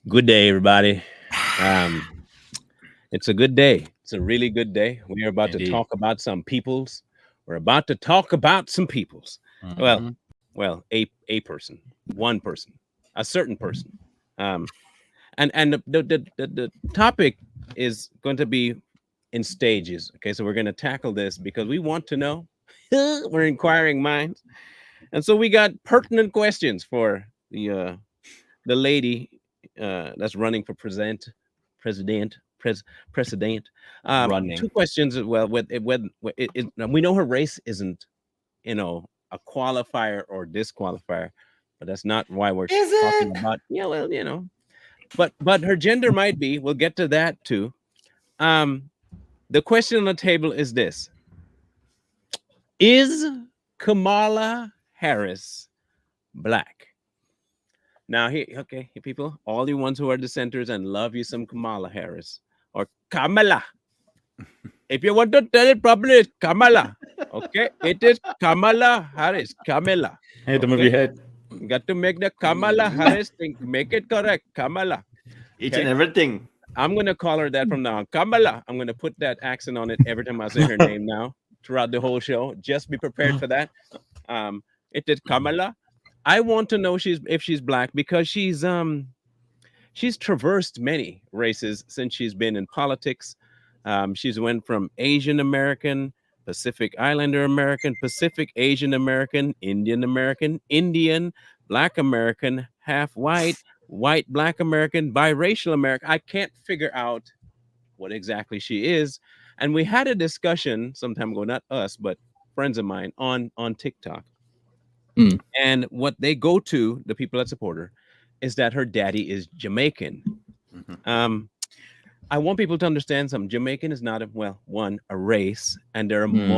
Good day, everybody. Um, it's a good day. It's a really good day. We are about to Indeed. talk about some peoples. We're about to talk about some peoples. Well, Hmm. a person, one person, a certain person. Um, and the topic is going to be in stages. Okay, so we're going to tackle this because we want to know. We're inquiring minds, and so we got pertinent questions for the lady that's running for president, president. Two Running. questions. Well, we know her race isn't, a qualifier or disqualifier, but that's not why we're Is talking it? about. Yeah, well, but her gender might be. We'll get to that too. Um, the question on the table is this: Is Kamala Harris black? Now, here, okay, here, people, all you ones who are dissenters and love you some Kamala Harris or Kamala. If you want to tell it properly, it's Kamala. Okay, it is Kamala Harris. Kamala. Hey, to move Okay, your head. you got to make the Kamala Harris thing. Make it correct, Kamala. Each and Okay, everything. I'm gonna call her that from now on. Kamala. I'm gonna put that accent on it every time I say her name now throughout the whole show. Just be prepared for that. Um, it is Kamala. I want to know if she's black because she's traversed many races since she's been in politics. She's went from Asian American, Pacific Islander American, Pacific Asian American, Indian American, Indian, Black American, half white, white Black American, biracial American. I can't figure out what exactly she is. And we had a discussion some time ago, not us, but friends of mine on TikTok. Mm. And what they go to, the people that support her, is that her daddy is Jamaican. Mhm. Um, I want people to understand something. Jamaican is not a race, and there are Mm.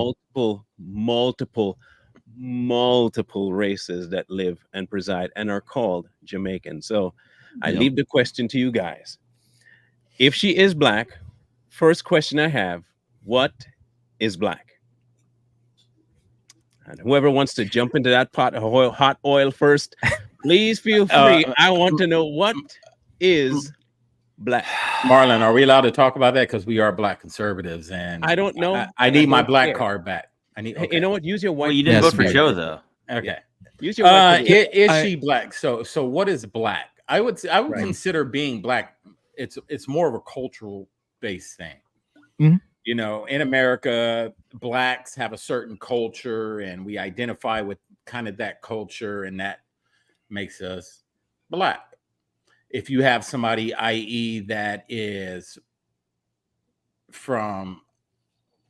multiple races that live and preside and are called Jamaican. So I Yep. leave the question to you guys. If she is black, first question I have, what is black? And whoever wants to jump into that pot of hot oil first, please feel free. I want to know what is black. Marlon, are we allowed to talk about that? Because we are black conservatives, and I don't know. I and I need my don't black care. card back. I need. Hey, Okay. you know what? Use your white. Well, you didn't Yes, vote for ma'am. Joe though. Okay. Use your white. privilege. Is I- she black? So what is black? I would Right. consider being black. It's more of a cultural based thing. Mhm. You know, in America, blacks have a certain culture, and we identify with kind of that culture, and that makes us black. If you have somebody, i.e., that is from,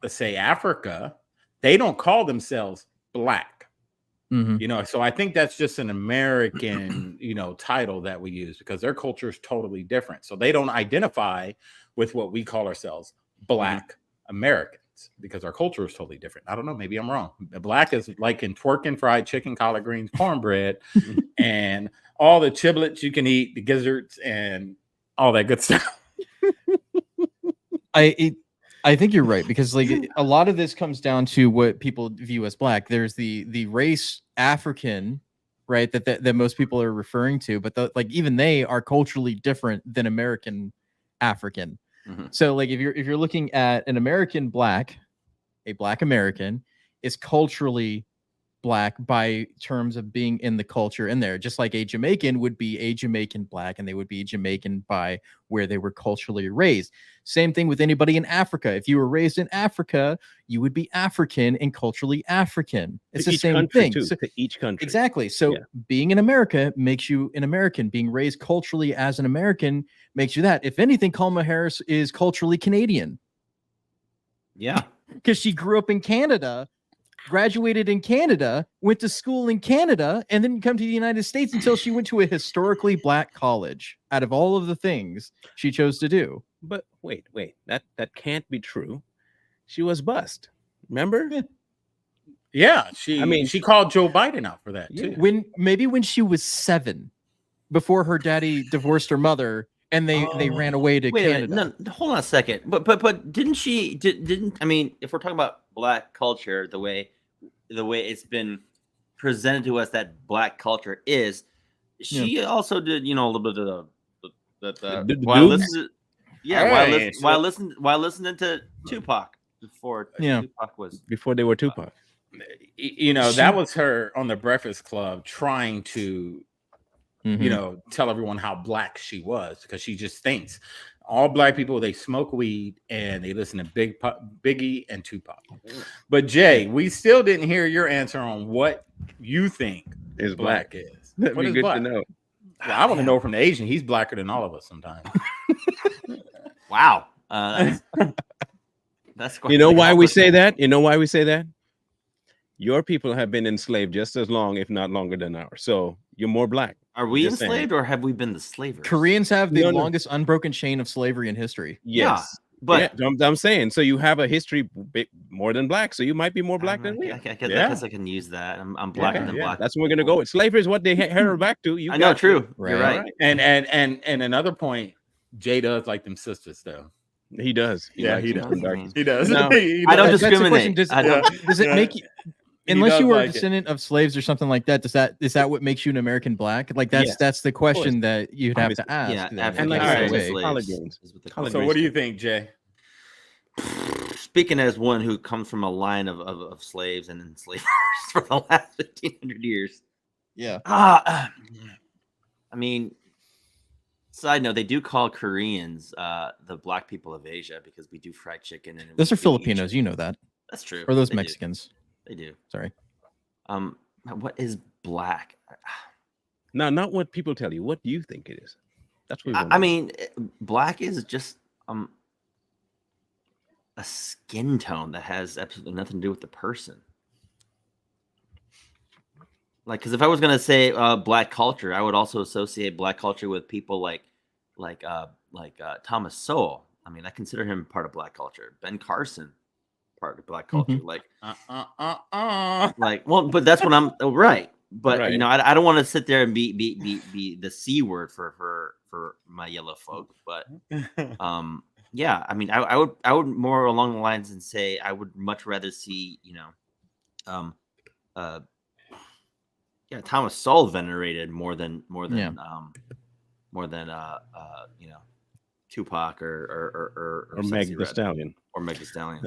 let's say, Africa, they don't call themselves black. Mhm. You know, so I think that's just an American, title that we use because their culture is totally different. So they don't identify with what we call ourselves, black Americans, because our culture is totally different. I don't know, maybe I'm wrong. Black is like in twerking, fried chicken, collard greens, cornbread, and all the chiblets you can eat, the gizzards, and all that good stuff. I think you're right because like a lot of this comes down to what people view as black. There's the race African, right? That most people are referring to, but like even they are culturally different than American African. Mhm. So like if you're looking at an American black, a black American is culturally black by terms of being in the culture in there, just like a Jamaican would be a Jamaican black and they would be Jamaican by where they were culturally raised. Same thing with anybody in Africa. If you were raised in Africa, you would be African and culturally African. It's To the each same country thing. too. So- To each country. exactly. So Yeah. being in America makes you an American. Being raised culturally as an American makes you that. If anything, Kamala Harris is culturally Canadian Yeah. because she grew up in Canada, graduated in Canada, went to school in Canada, and didn't come to the United States until she went to a historically black college. Out of all of the things she chose to do, But wait, that can't be true. She was bust. Remember? Yeah, she called Joe Biden out for that Yeah. too. when she was 7, before her daddy divorced her mother, and they ran away to Wait a Canada. minute. No, hold on a second. But didn't she didn't I mean, if we're talking about black culture, the way it's been presented to us that black culture is, she also did, a little bit of the while dudes? listening, yeah, Alright, while listening to Tupac before Yeah. Tupac was. Before they were Tupac. You know, that was her on the Breakfast Club trying to, you know, tell everyone how black she was, because she just thinks all black people, they smoke weed and they listen to Biggie and Tupac. But Jay, we still didn't hear your answer on what you think Is black black. is. That'd What be is good black? to know. Well, I want to know from the Asian. He's blacker than all of us sometimes. Wow. That's quite You know the why we say accomplishment. that? You know why we say that? Your people have been enslaved just as long, if not longer than ours. So you're more black. Are we Just saying. enslaved or have we been the slavers? Koreans have the No, no. longest unbroken chain of slavery in history. Yes. but Yeah, I'm saying. So you have a history more than black. So you might be more black than we are. I Yeah. guess I can use that. I'm blacker than black. That's what we're gonna go with. Slavery is what they her back to. You I know, got true. to. You're Right. right. And another point, Jay does like them sisters though. He does. Yeah, he likes does. them darkies. He does. No. He I don't does. That's the question. discriminate. I don't- Does it Yeah. make you, He unless does you were like a it. descendant of slaves or something like that, is that what makes you an American black? Like Yes, that's the question that you'd have to ask. Yeah, then, African And like right I said, slaves away. college games. is what they College call So it. what do you think, Jay? Speaking as one who comes from a line of slaves and enslavers for the last 1,500 years. Yeah. I mean, side note, they do call Koreans the black people of Asia because we do fried chicken. And Those we are do Filipinos, eat- you know that. That's true. Or those They do. Mexicans. They do. Sorry. What is black? No, not what people tell you. What do you think it is? That's what we want I to know. mean, black is just a skin tone that has absolutely nothing to do with the person. Like, because if I was gonna say black culture, I would also associate black culture with people like Thomas Sowell. I mean, I consider him part of black culture. Ben Carson, part of black culture. Like, well, but that's what I'm right. But Right. you know, I don't want to sit there and be the C word for my yellow folk. But yeah, I mean, I would more along the lines and say I would much rather see, you know, Thomas Sowell venerated more than you know, Tupac or or Sexy Meg the Red Stallion. or Meg the Stallion.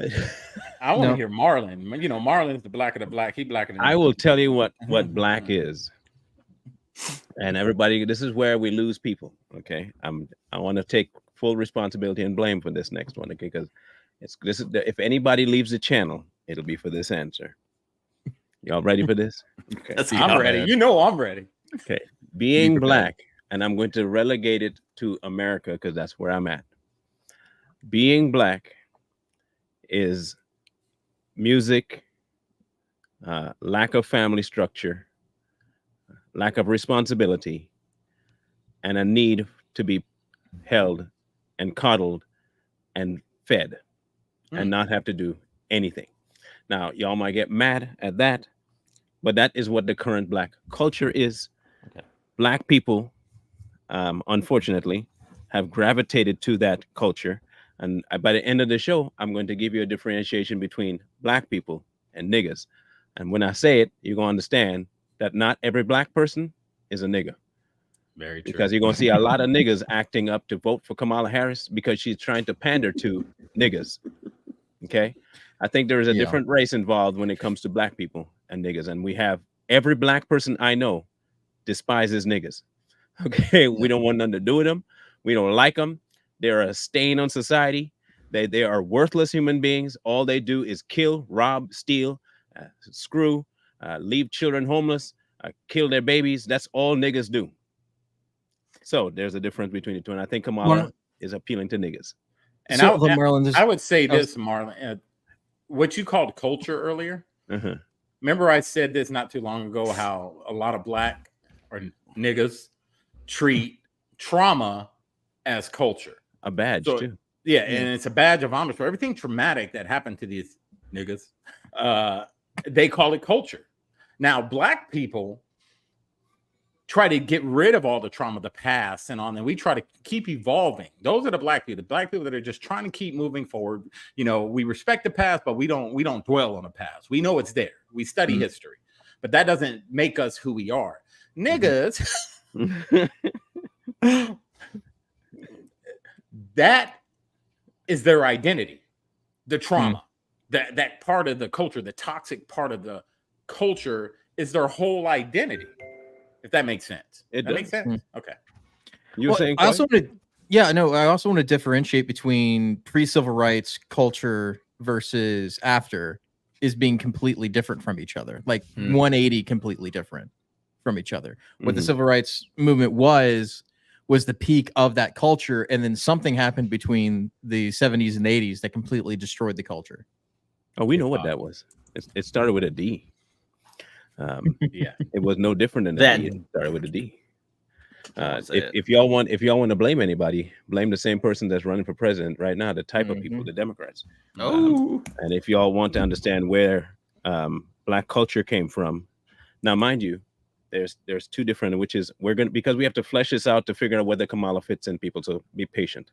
I want to No. hear Marlon. You know, Marlon's the black of the black. He blacker than I will tell you what black is. And everybody, this is where we lose people. Okay. I want to take full responsibility and blame for this next one. Okay, because if anybody leaves the channel, it'll be for this answer. Y'all ready for this? Okay. I'm ready. You know I'm ready. Okay. Being prepared. black, and I'm going to relegate it to America because that's where I'm at. Being black is music, lack of family structure, lack of responsibility, and a need to be held and coddled and fed and not have to do anything. Now, y'all might get mad at that, but that is what the current black culture is. Okay. Black people, unfortunately, have gravitated to that culture. And by the end of the show, I'm going to give you a differentiation between black people and niggas. And when I say it, you're going to understand that not every black person is a nigga. Very true. Because you're going to see a lot of niggas acting up to vote for Kamala Harris because she's trying to pander to niggas. Okay. I think there is a different race involved when it comes to black people and niggas. And we have every black person I know despises niggas. Okay. We don't want nothing to do with them. We don't like them. They're a stain on society. They are worthless human beings. All they do is kill, rob, steal, screw, leave children homeless, kill their babies. That's all niggas do. So there's a difference between the two. And I think Kamala is appealing to niggas. And So, Marlon, I would say this, Marlon, what you called culture earlier. Uh-huh. Remember I said this not too long ago, how a lot of black or niggas treat trauma as culture. A badge too. Yeah, and it's a badge of honor. So everything traumatic that happened to these niggas, they call it culture. Now, black people try to get rid of all the trauma of the past and we try to keep evolving. Those are the black people that are just trying to keep moving forward. You know, we respect the past, but we don't dwell on the past. We know it's there. We study history, but that doesn't make us who we are. Niggas that is their identity, the trauma, that part of the culture, the toxic part of the culture is their whole identity. If that makes sense. It That makes does. sense. Okay. You were saying, I also Coy? want to, yeah, no, I also want to differentiate between pre-civil rights culture versus after is being completely different from each other, like 180 completely different from each other. What the Mhm. civil rights movement was the peak of that culture, and then something happened between the 70s and 80s that completely destroyed the culture. Oh, we know what that was. It started with a D. Yeah. It was no different than a That- D. It started with a D. I'll say it. If y'all want to blame anybody, blame the same person that's running for president right now. The type of people, the Democrats. Oh, And if y'all want to understand where Black culture came from, now mind you, there's two different, which is because we have to flesh this out to figure out whether Kamala fits in people. So be patient.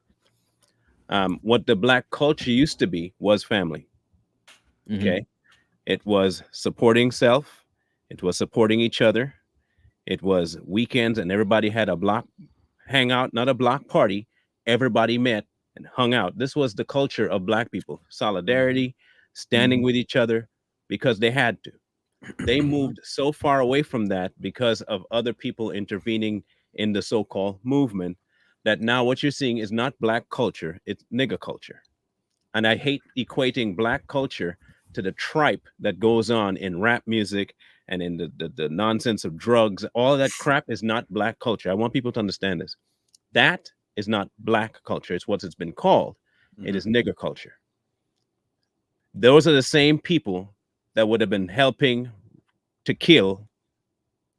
What the Black culture used to be was family. Okay, it was supporting self. It was supporting each other. It was weekends, and everybody had a block hangout, not a block party. Everybody met and hung out. This was the culture of Black people: solidarity, standing with each other because they had to. They moved so far away from that because of other people intervening in the so-called movement that now what you're seeing is not Black culture, it's nigger culture. And I hate equating Black culture to the tripe that goes on in rap music and in the nonsense of drugs. All that crap is not Black culture. I want people to understand this. That is not Black culture. It's what it's been called. It is nigger culture. Those are the same people that would have been helping to kill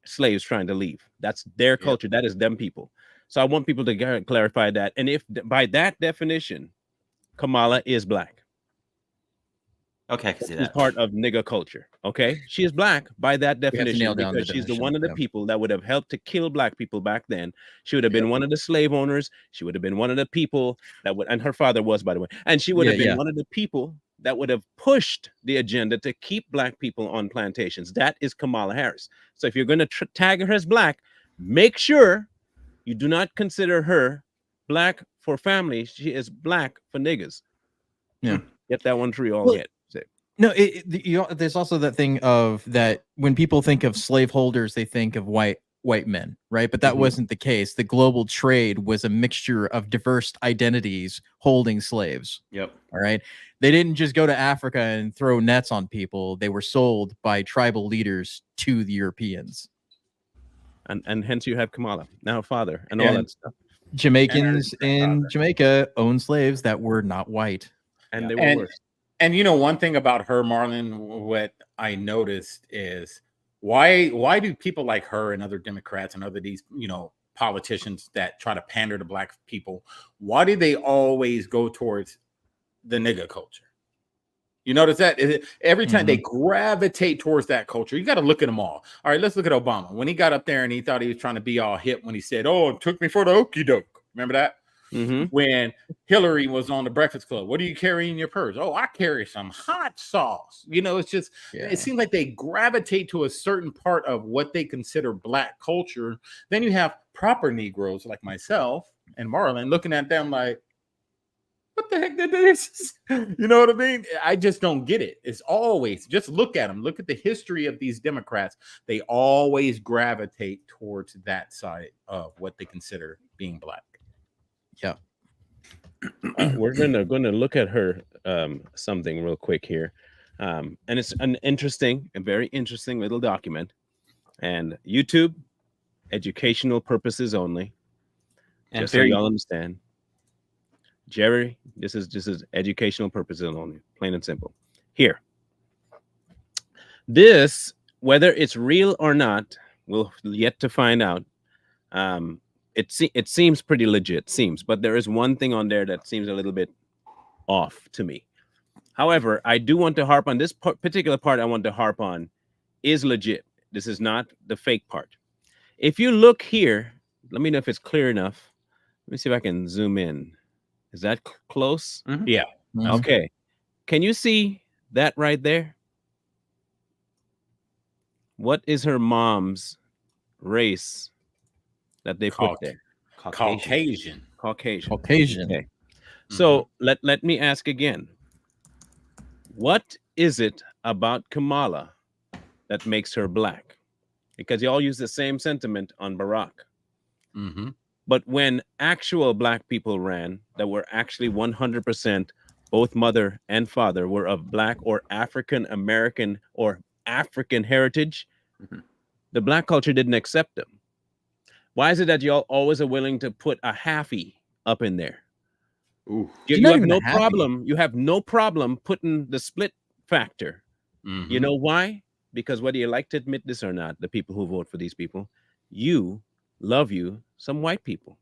slaves trying to leave. That's their culture. That is them people. So I want people to clarify that. And if by that definition, Kamala is Black. okay, I can see She's that. part of nigger culture. Okay, she is Black by that nail definition down the because she's the definition, one of the yeah. people that would have helped to kill Black people back then. She would have been one of the slave owners. She would have been one of the people that would, and her father was, by the way, and she would have been one of the people that would have pushed the agenda to keep Black people on plantations. That is Kamala Harris. So if you're going to tag her as Black, make sure you do not consider her Black for family. She is Black for niggas. Yeah. Get that one tree all Well, get. No, there's also that thing of that when people think of slaveholders, they think of white men, right? But that wasn't the case. The global trade was a mixture of diverse identities holding slaves. Yep. All right. They didn't just go to Africa and throw nets on people. They were sold by tribal leaders to the Europeans. And hence you have Kamala, now father, and all that stuff. Jamaicans in Jamaica owned slaves that were not white. And they were worse. And you know, one thing about her, Marlon, what I noticed is why do people like her and other Democrats and other these, you know, politicians that try to pander to Black people, why do they always go towards the nigger culture? You notice that every time they gravitate towards that culture, you got to look at them all. All right, let's look at Obama. When he got up there and he thought he was trying to be all hip when he said, "Oh, it took me for the okie doke." Remember that? When Hillary was on the Breakfast Club, what do you carry in your purse? Oh, I carry some hot sauce. You know, it's just, it seems like they gravitate to a certain part of what they consider Black culture. Then you have proper Negroes like myself and Marlon looking at them like, what the heck did this? You know what I mean? I just don't get it. It's always, just look at them. Look at the history of these Democrats. They always gravitate towards that side of what they consider being Black. Yeah. We're gonna look at her something real quick here, and it's a very interesting little document, and YouTube, educational purposes only, And just so y'all understand. Jerry, this is educational purposes only, plain and simple. Here, this, whether it's real or not, we'll yet to find out. It seems pretty legit, but there is one thing on there that seems a little bit off to me. However, I do want to harp on this particular part. I want to harp on is legit. This is not the fake part. If you look here, let me know if it's clear enough. Let me see if I can zoom in. Is that close? Yeah. Okay. Can you see that right there? What is her mom's race that they put there? Caucasian. Caucasian. Caucasian. Okay. So let me ask again. What is it about Kamala that makes her black? Because y'all use the same sentiment on Barack. Mm-hmm. But when actual black people ran that were actually 100% both mother and father were of black or African American or African heritage, Mhm. the black culture didn't accept them. Why is it that y'all always are willing to put a halfie up in there? Ooh. She's You not have even a no halfie. problem. You have no problem putting the split factor. Mm-hmm. You know why? Because whether you like to admit this or not, the people who vote for these people, you love you some white people.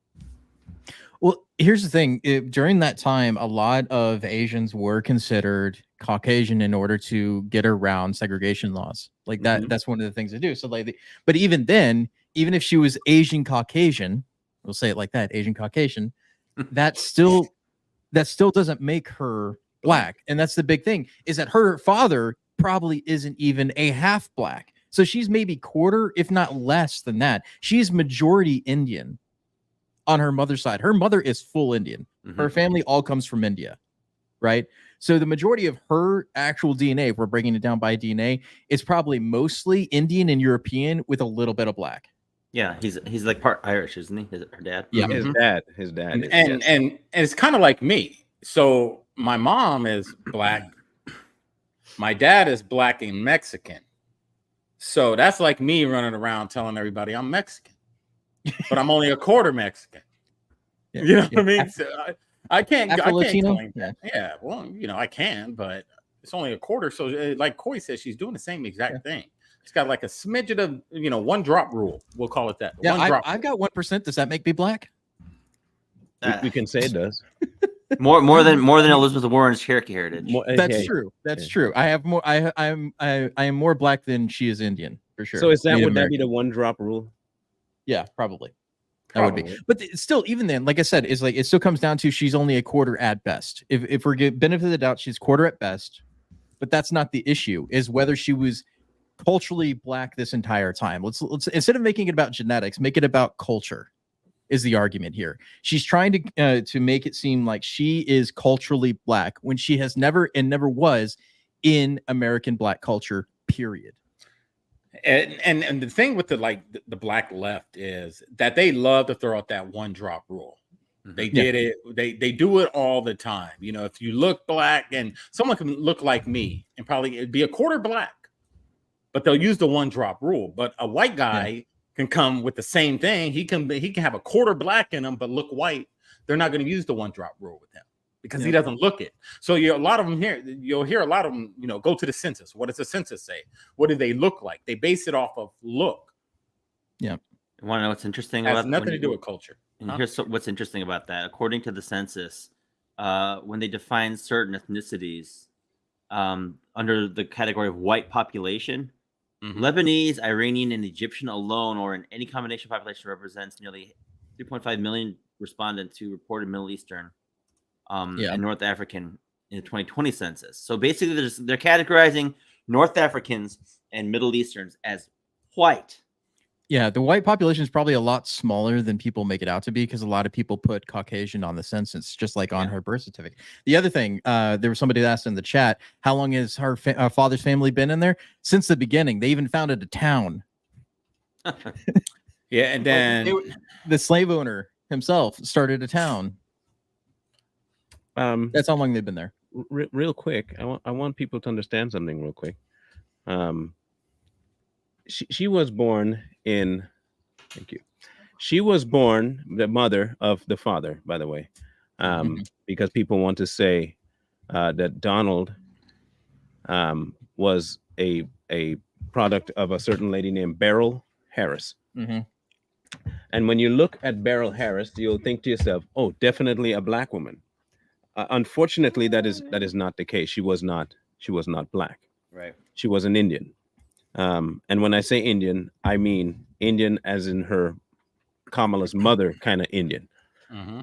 Well, here's the thing. During that time, a lot of Asians were considered Caucasian in order to get around segregation laws. Like that, Mhm. that's one of the things to do. So like, but even then, even if she was Asian Caucasian, we'll say it like that, Asian Caucasian, that still doesn't make her black. And that's the big thing, is that her father probably isn't even a half black. So she's maybe quarter, if not less than that. She's majority Indian on her mother's side. Her mother is full Indian. Her Mhm. family all comes from India, right? So the majority of her actual DNA, if we're breaking it down by DNA, is probably mostly Indian and European with a little bit of black. Yeah, he's like part Irish, isn't he? Her dad. Yeah. His Mhm. dad is. and, Yes. and it's kind of like me. So my mom is black. My dad is black and Mexican. So that's like me running around telling everybody I'm Mexican, but I'm only a quarter Mexican. Yeah. You know what Yeah. I mean? So I can't Afro-Latino? claim that. Yeah, well, I can, but it's only a quarter. So like Coy says, she's doing the same exact thing. It's got like a smidget of, one drop rule. We'll call it that. Yeah, One drop. I've got 1%. Does that make me black? We can say it does. More than Elizabeth Warren's Cherokee heritage. That's Okay. true. That's Yeah. true. I have more. I am more black than she is Indian for sure. So is that Native would that be American. the one drop rule? Yeah, probably. That would be. Probably. But still, even then, like I said, it's like it still comes down to she's only a quarter at best. If we're get benefit of the doubt, she's quarter at best. But that's not the issue. Is whether she was culturally black this entire time. Let's instead of making it about genetics, make it about culture. Is the argument here? She's trying to make it seem like she is culturally black when she has never was in American black culture. Period. And the thing with the black left is that they love to throw out that one drop rule. They did it. They do it all the time. If you look black, and someone can look like me and probably it'd be a quarter black, but they'll use the one drop rule. But a white guy can come with the same thing. He can have a quarter black in him, but look white. They're not going to use the one drop rule with him because he doesn't look it. So a lot of them here, you'll hear a lot of them, go to the census. What does the census say? What do they look like? They base it off of look. Yeah. You want to know what's interesting It has about nothing to do with culture. And here's what's interesting about that. According to the census, when they define certain ethnicities under the category of white population, Lebanese, Iranian, and Egyptian alone, or in any combination of population, represents nearly 3.5 million respondents who reported Middle Eastern and North African in the 2020 census. So basically, they're categorizing North Africans and Middle Easterns as white. Yeah, the white population is probably a lot smaller than people make it out to be because a lot of people put Caucasian on the census, just like on her birth certificate. The other thing, there was somebody that asked in the chat, how long has her father's family been in there? Since the beginning. They even founded a town. Yeah, and then the slave owner himself started a town. That's how long they've been there. Real quick, I want people to understand something real quick. She was born in. Thank you. She was born the mother of the father, by the way, because people want to say that Donald was a product of a certain lady named Beryl Harris. And when you look at Beryl Harris, you'll think to yourself, "Oh, definitely a black woman." Unfortunately, that is not the case. She was not black. Right. She was an Indian. And when I say Indian, I mean Indian as in her Kamala's mother kind of Indian.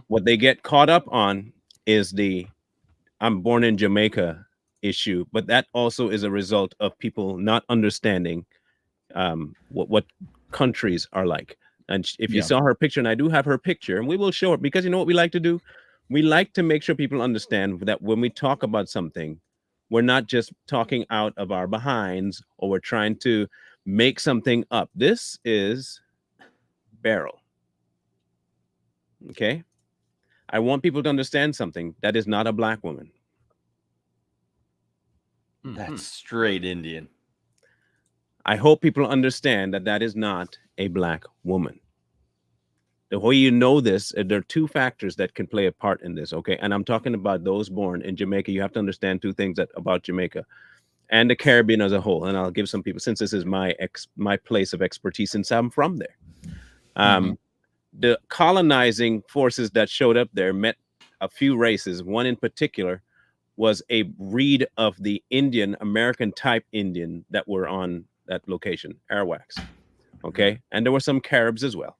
What they get caught up on is the I'm born in Jamaica issue, but that also is a result of people not understanding what countries are like. And if you saw her picture, and I do have her picture, and we will show it because you know what we like to do? we like to make sure people understand that when we talk about something, we're not just talking out of our behinds or we're trying to make something up. This is Beryl. Okay. I want people to understand something. That is not a black woman. That's straight Indian. I hope people understand that that is not a black woman. The way you know this, there are two factors that can play a part in this, okay? And I'm talking about those born in Jamaica. You have to understand two things about Jamaica and the Caribbean as a whole. And I'll give some people, since this is my place of expertise, since I'm from there. The colonizing forces that showed up there met a few races. One in particular was a breed of the Indian, American type Indian that were on that location, Arawaks. Okay. And there were some Caribs as well.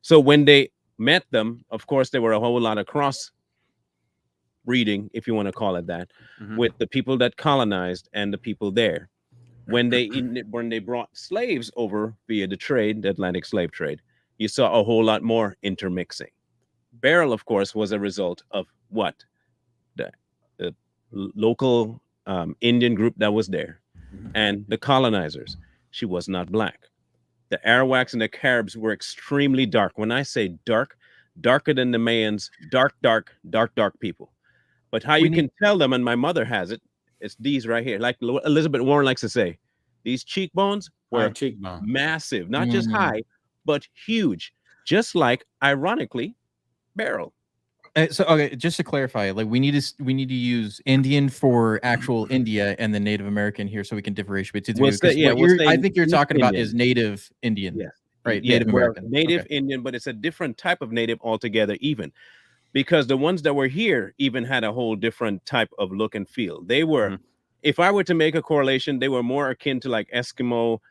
So when they met them, of course, there were a whole lot of cross breeding, if you want to call it that, with the people that colonized and the people there. When they brought slaves over via the trade, the Atlantic slave trade, you saw a whole lot more intermixing. Beryl, of course, was a result of what? The local Indian group that was there and the colonizers. She was not black. The Arawaks and the Caribs were extremely dark. When I say dark, darker than the Mayans, dark people. But how you can tell them, and my mother has it, it's these right here. Like Elizabeth Warren likes to say, these cheekbones were massive, not just high, but huge. Just like, ironically, Beryl. So okay, just to clarify, like we need to use Indian for actual India and then Native American here, so we can differentiate between the two. I think you're talking about is Native Indian, right? Yeah, Native American, Native Indian, but it's a different type of Native altogether. Even because the ones that were here even had a whole different type of look and feel. They were, if I were to make a correlation, they were more akin to like Eskimo,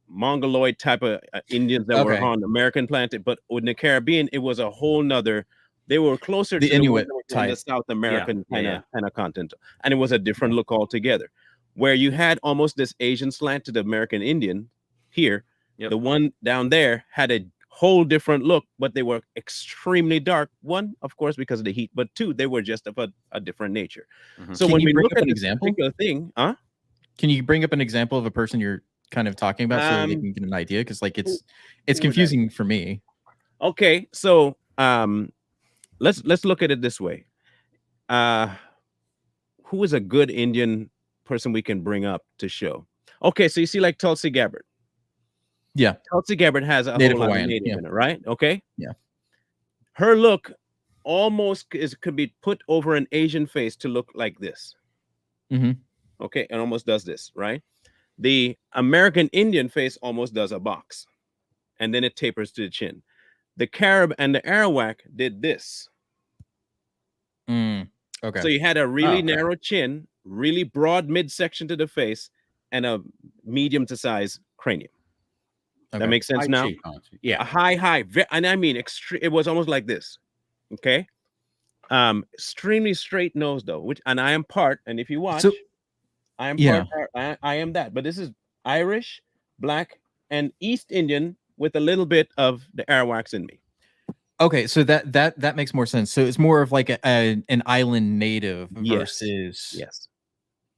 Mongoloid type of Indians that were on American planted, but in the Caribbean, it was a whole nother. They were closer the to Inuit the South American kind of continent, and it was a different look altogether. Where you had almost this Asian slant to the American Indian here, the one down there had a whole different look, but they were extremely dark. One, of course, because of the heat, but two, they were just of a different nature. So when we look at this particular thing, can you bring up an example of a person you're kind of talking about so that they can get an idea? Because like it's confusing for me. Okay, so let's look at it this way. Who is a good Indian person we can bring up to show? Okay, so you see like Tulsi Gabbard. Yeah, Tulsi Gabbard has a Native whole lot Hawaiian, of Native in it, right? Okay. Yeah. Her look almost could be put over an Asian face to look like this. Okay, and almost does this, right? The American Indian face almost does a box, and then it tapers to the chin. The Carib and the Arawak did this. Okay. So you had a really narrow chin, really broad midsection to the face, and a medium to size cranium. That makes sense now? Yeah. A high, and I mean, it was almost like this. Okay. Extremely straight nose though, which, and I am part, and if you watch, I am part, I am that, but this is Irish, Black, and East Indian with a little bit of the Arawaks in me. Okay, so that makes more sense. So it's more of like an island native versus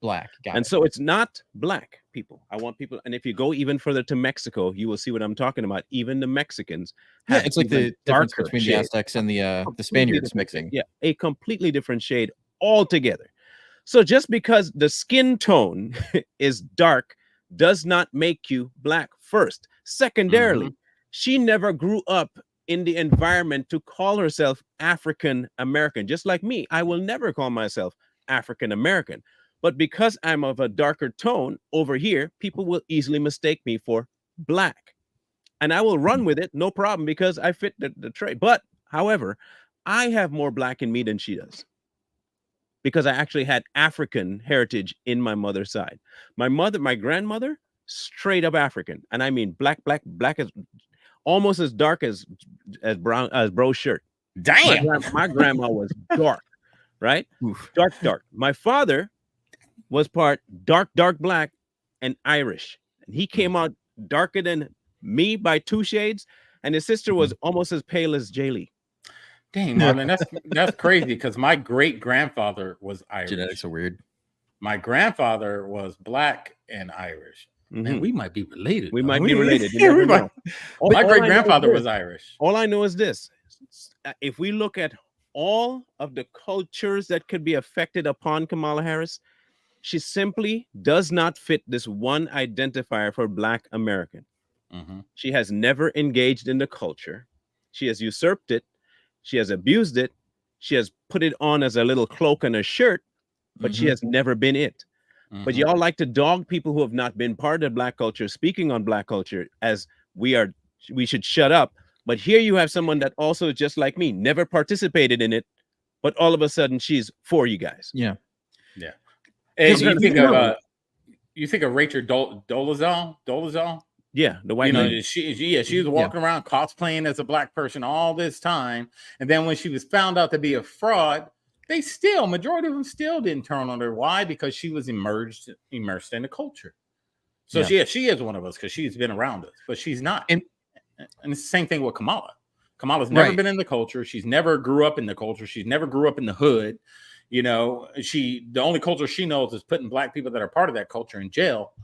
black. And so it's not black people. I want people, and if you go even further to Mexico, you will see what I'm talking about. Even the Mexicans have it's like the difference between the Aztecs and the Spaniards mixing. Yeah, a completely different shade altogether. So just because the skin tone is dark does not make you black first. Secondarily, she never grew up in the environment to call herself African American. Just like me, I will never call myself African American. But because I'm of a darker tone over here, people will easily mistake me for black. And I will run with it, no problem, because I fit the trait. But, however, I have more black in me than she does, because I actually had African heritage in my mother's side. My grandmother, straight up African. And I mean black as almost as dark as brown as bro's shirt. Damn. My grandma was dark, right? Oof. Dark. My father was part dark black and Irish. And he came out darker than me by 2 shades. And his sister was almost as pale as Jaylee. Dang, Marlon, that's crazy because my great grandfather was Irish. Genetics are weird. My grandfather was black and Irish. Man, Mhm. we might be related. We though. might be related. You Yeah, never we might- know. All- My all I great know grandfather is was this. Irish. All I know is this: if we look at all of the cultures that could be affected upon Kamala Harris, she simply does not fit this one identifier for Black American. Mhm. She has never engaged in the culture. She has usurped it. She has abused it. She has put it on as a little cloak and a shirt, but she Mhm. has never been it. But Mhm. y'all like to dog people who have not been part of Black culture, speaking on Black culture as we should shut up. But here you have someone that also, just like me, never participated in it, but all of a sudden she's for you guys. Yeah. Yeah. Hey, Because you think of Rachel Dolezal? Yeah, the white You know, lady. she was walking around cosplaying as a black person all this time, and then when she was found out to be a fraud, majority of them still didn't turn on her. Why? Because she was immersed in the culture. So she is one of us because she's been around us, but she's not. And it's the same thing with Kamala. Kamala's never been in the culture. She's never grew up in the culture. She's never grew up in the hood. You know, the only culture she knows is putting black people that are part of that culture in jail.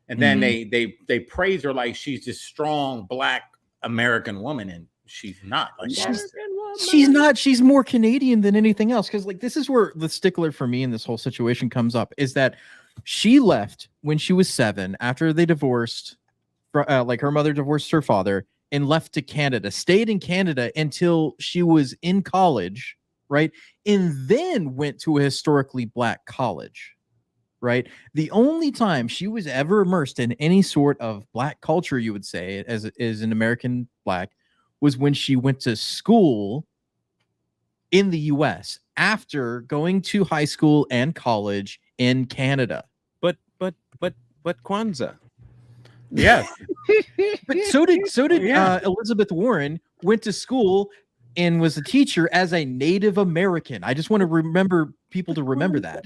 And then they praise her like she's this strong black American woman, and she's not. Like she's not. She's more Canadian than anything else. Because like this is where the stickler for me in this whole situation comes up is that she left when she was 7 after they divorced. Like her mother divorced her father and left to Canada. Stayed in Canada until she was in college, right? And then went to a historically black college. Right. The only time she was ever immersed in any sort of black culture, you would say, as an American black, was when she went to school in the US after going to high school and college in Canada. But Kwanzaa. yes, But so did Elizabeth Warren, went to school and was a teacher as a Native American. I just want to remember people to remember that.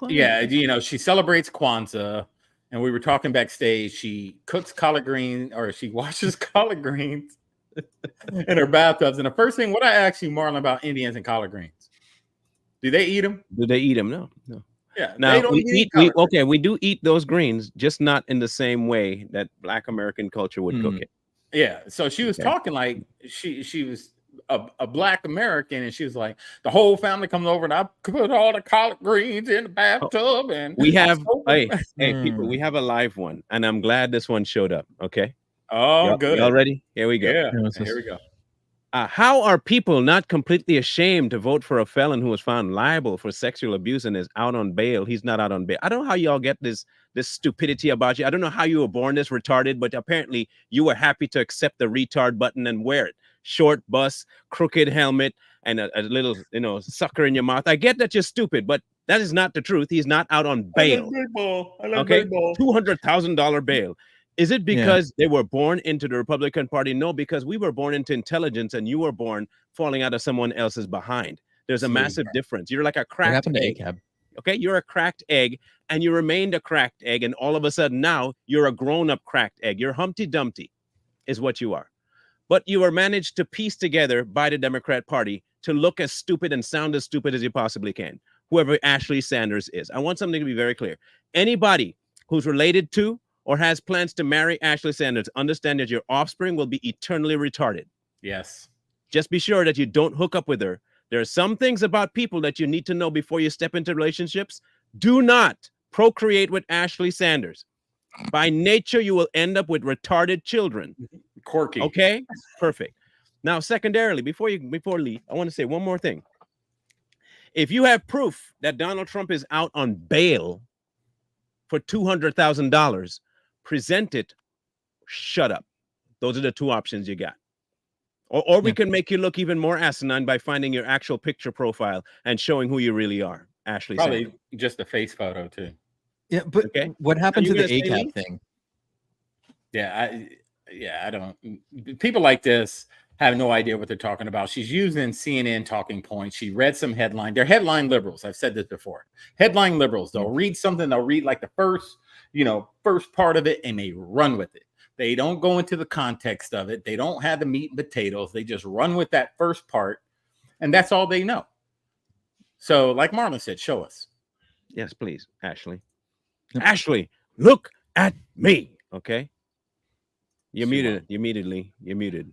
yeah, you know, she celebrates Kwanzaa, and we were talking backstage. She cooks collard greens, or she washes collard greens in her bathtubs. And the first thing, what I asked you, Marlon, about Indians and collard greens, do they eat them? Do they eat them? No. Yeah. Now they don't we even eat. We do eat those greens, just not in the same way that Black American culture would cook it. Yeah. So she was talking like she was a Black American, and she was like, the whole family comes over, and I put all the collard greens in the bathtub, and we have people, we have a live one, and I'm glad this one showed up. Okay. Oh, good. Y'all ready? Here we go. Yeah. Here we go. How are people not completely ashamed to vote for a felon who was found liable for sexual abuse and is out on bail? He's not out on bail. I don't know how y'all get this stupidity about you. I don't know how you were born this retarded, but apparently you were happy to accept the retard button and wear it. Short bus, crooked helmet, and a little, sucker in your mouth. I get that you're stupid, but that is not the truth. He's not out on bail. Okay, $200,000 bail. Is it because they were born into the Republican Party? No, because we were born into intelligence, and you were born falling out of someone else's behind. There's a massive difference. You're like a cracked egg. Okay, you're a cracked egg, and you remained a cracked egg, and all of a sudden now you're a grown-up cracked egg. You're Humpty Dumpty, is what you are. But you were managed to piece together by the Democrat Party to look as stupid and sound as stupid as you possibly can. Whoever Ashley Sanders is, I want something to be very clear. Anybody who's related to or has plans to marry Ashley Sanders, understand that your offspring will be eternally retarded. Yes. Just be sure that you don't hook up with her. There are some things about people that you need to know before you step into relationships. Do not procreate with Ashley Sanders. By nature, you will end up with retarded children. Quirky. Okay? Perfect. Now, secondarily, before leave, I want to say one more thing. If you have proof that Donald Trump is out on bail for $200,000, present it, shut up. Those are the two options you got. Or we can make you look even more asinine by finding your actual picture profile and showing who you really are. Ashley Probably Sanders. just a face photo too. Yeah, but what happened to the ACAB thing? I don't. People like this have no idea what they're talking about. She's using CNN talking points. She read some headline. They're headline liberals. I've said this before. Headline liberals. They'll read something. They'll read like the first part of it, and they run with it. They don't go into the context of it. They don't have the meat and potatoes. They just run with that first part. and that's all they know. So, like Marlon said, show us. Yes, please, Ashley. Ashley, look at me. Okay. You're muted. You muted. You're muted.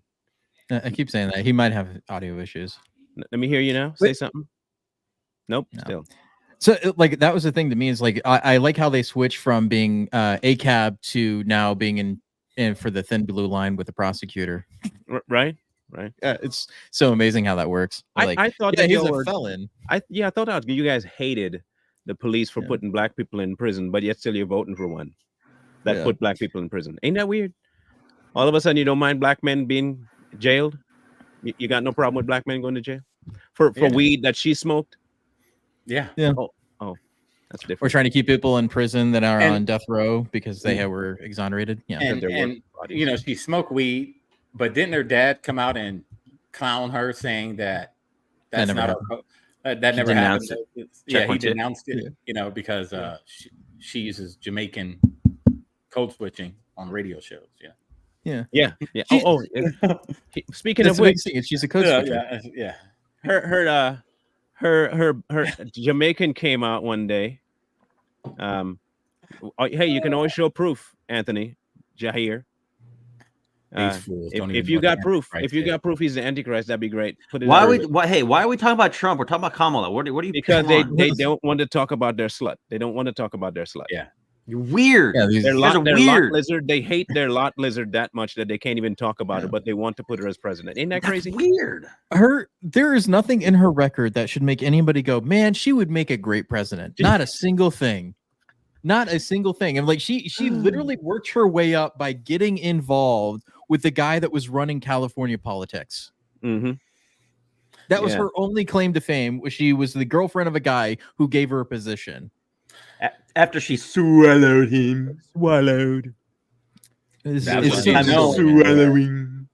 I keep saying that. He might have audio issues. Let me hear you now. Say something. Nope. No. Still. So like that was the thing to me is like I like how they switch from being a cab to now being in for the thin blue line with the prosecutor. Right. It's so amazing how that works. Like, I thought yeah, that he's you a were felon. I thought that you guys hated the police for Yeah. putting black people in prison, but yet still you're voting for one that Yeah. put black people in prison. Ain't that weird? All of a sudden you don't mind black men being jailed. You got no problem with black men going to jail for weed that she smoked. Yeah. Oh, that's different. We're trying to keep people in prison that are And- on death row because they were exonerated. Yeah. And, their work and bodies. you know, she smoked weed, but didn't her dad come out and clown her, saying that that's never not happened. that never happened? denounced Yeah, he 1, 2. denounced it. Yeah. You know, because she uses Jamaican code switching on radio shows. Yeah. Yeah. She- Speaking That's of the big which, thing. She's a code Yeah, switcher. yeah. her Jamaican came out one day. Hey, you can always show proof, Anthony Jahir. These fools don't If even you know got what proof, Antichrist if you is. got proof he's the Antichrist, that'd be great. Put it Why in are we talking about Trump? We're talking about Kamala. What are you? because come on. they don't want to talk about their slut. They don't want to talk about their slut. Yeah. You're weird. Yeah, these- Their You guys lot are weird. lizard. They hate their lot lizard that much that they can't even talk about Yeah. it, but they want to put her as president. Ain't that That's crazy? weird. there is nothing in her record that should make anybody go, man, she would make a great president. Not a single thing. Not a single thing. And like she literally worked her way up by getting involved with the guy that was running California politics. Mm-hmm. That was Yeah. her only claim to fame. She was the girlfriend of a guy who gave her a position. After she swallowed him. Swallowed. It's, That's it's what so I know. swallowing.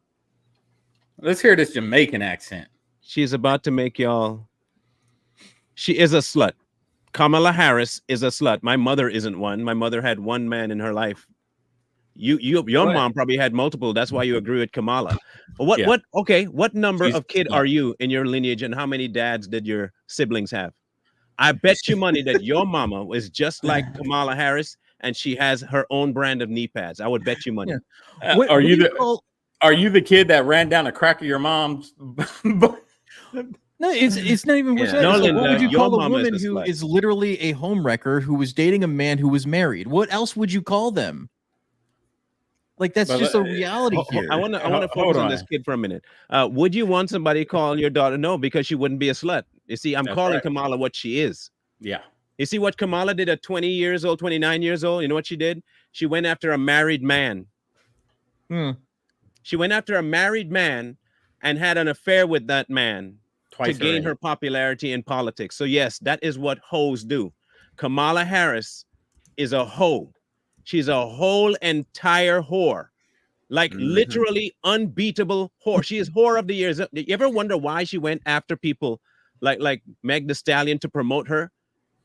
Let's hear this Jamaican accent. She's about to make y'all. She is a slut. Kamala Harris is a slut. My mother isn't one. My mother had one man in her life. Your Right. mom probably had multiple. That's why you agree with Kamala. What? Yeah. What number She's of kid a slut. are you in your lineage, and how many dads did your siblings have? I bet you money that your mama was just like Kamala Harris, and she has her own brand of knee pads. I would bet you money. Yeah. What Are do you call- Are you the kid that ran down the crack of your mom's? No, it's not even worse. Yeah. Than that. No, It's like, what Linda, would you your call a mama is woman a who slut. is literally a homewrecker who was dating a man who was married? What else would you call them? Like that's But just a reality here. I want to Hold focus on this on. kid for a minute. Would you want somebody to call your daughter? No, because she wouldn't be a slut. You see, I'm That's calling right. Kamala what she is. Yeah. You see what Kamala did at 20 years old, 29 years old? You know what she did? She went after a married man. Hmm. She went after a married man and had an affair with that man Twice to gain already. her popularity in politics. So yes, that is what hoes do. Kamala Harris is a hoe. She's a whole entire whore. Like literally unbeatable whore. She is whore of the year. You ever wonder why she went after people like Meg Thee Stallion to promote her?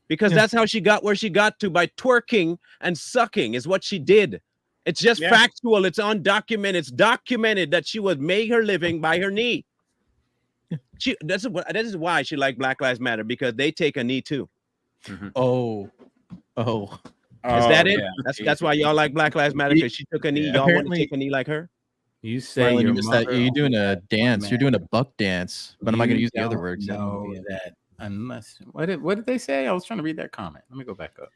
Because Yeah. that's how she got where she got to, by twerking and sucking is what she did. It's just Yeah. factual. It's undocumented. It's documented that she would make her living by her knee. That is why she liked Black Lives Matter, because they take a knee too. Oh. Is that it? yeah. That's why y'all like Black Lives Matter, because she took a knee. Yeah. Y'all want to Apparently- take a knee like her? You say Marlon, your you missed that. mother You're doing only a had one dance. You're man. doing a buck dance. But I'm not going to use the other don't words. know that unless what did they say? I was trying to read that comment. Let me go back up.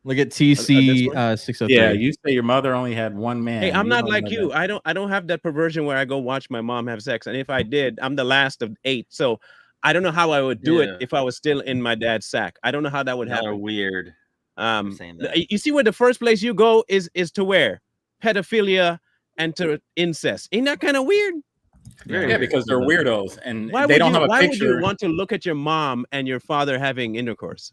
Look at TC this 603. Yeah, you say your mother only had one man. Hey, I'm You not don't like know you. that. I don't have that perversion where I go watch my mom have sex. And if I did, I'm the last of 8. So I don't know how I would do Yeah. it if I was still in my dad's sack. I don't know how that would Y'all are happen. weird. saying that. You see where the first place you go is to where? Pedophilia and to incest. Ain't that kind of weird? Yeah, because they're weirdos and Why they would don't you, have a why would picture. you want to look at your mom and your father having intercourse?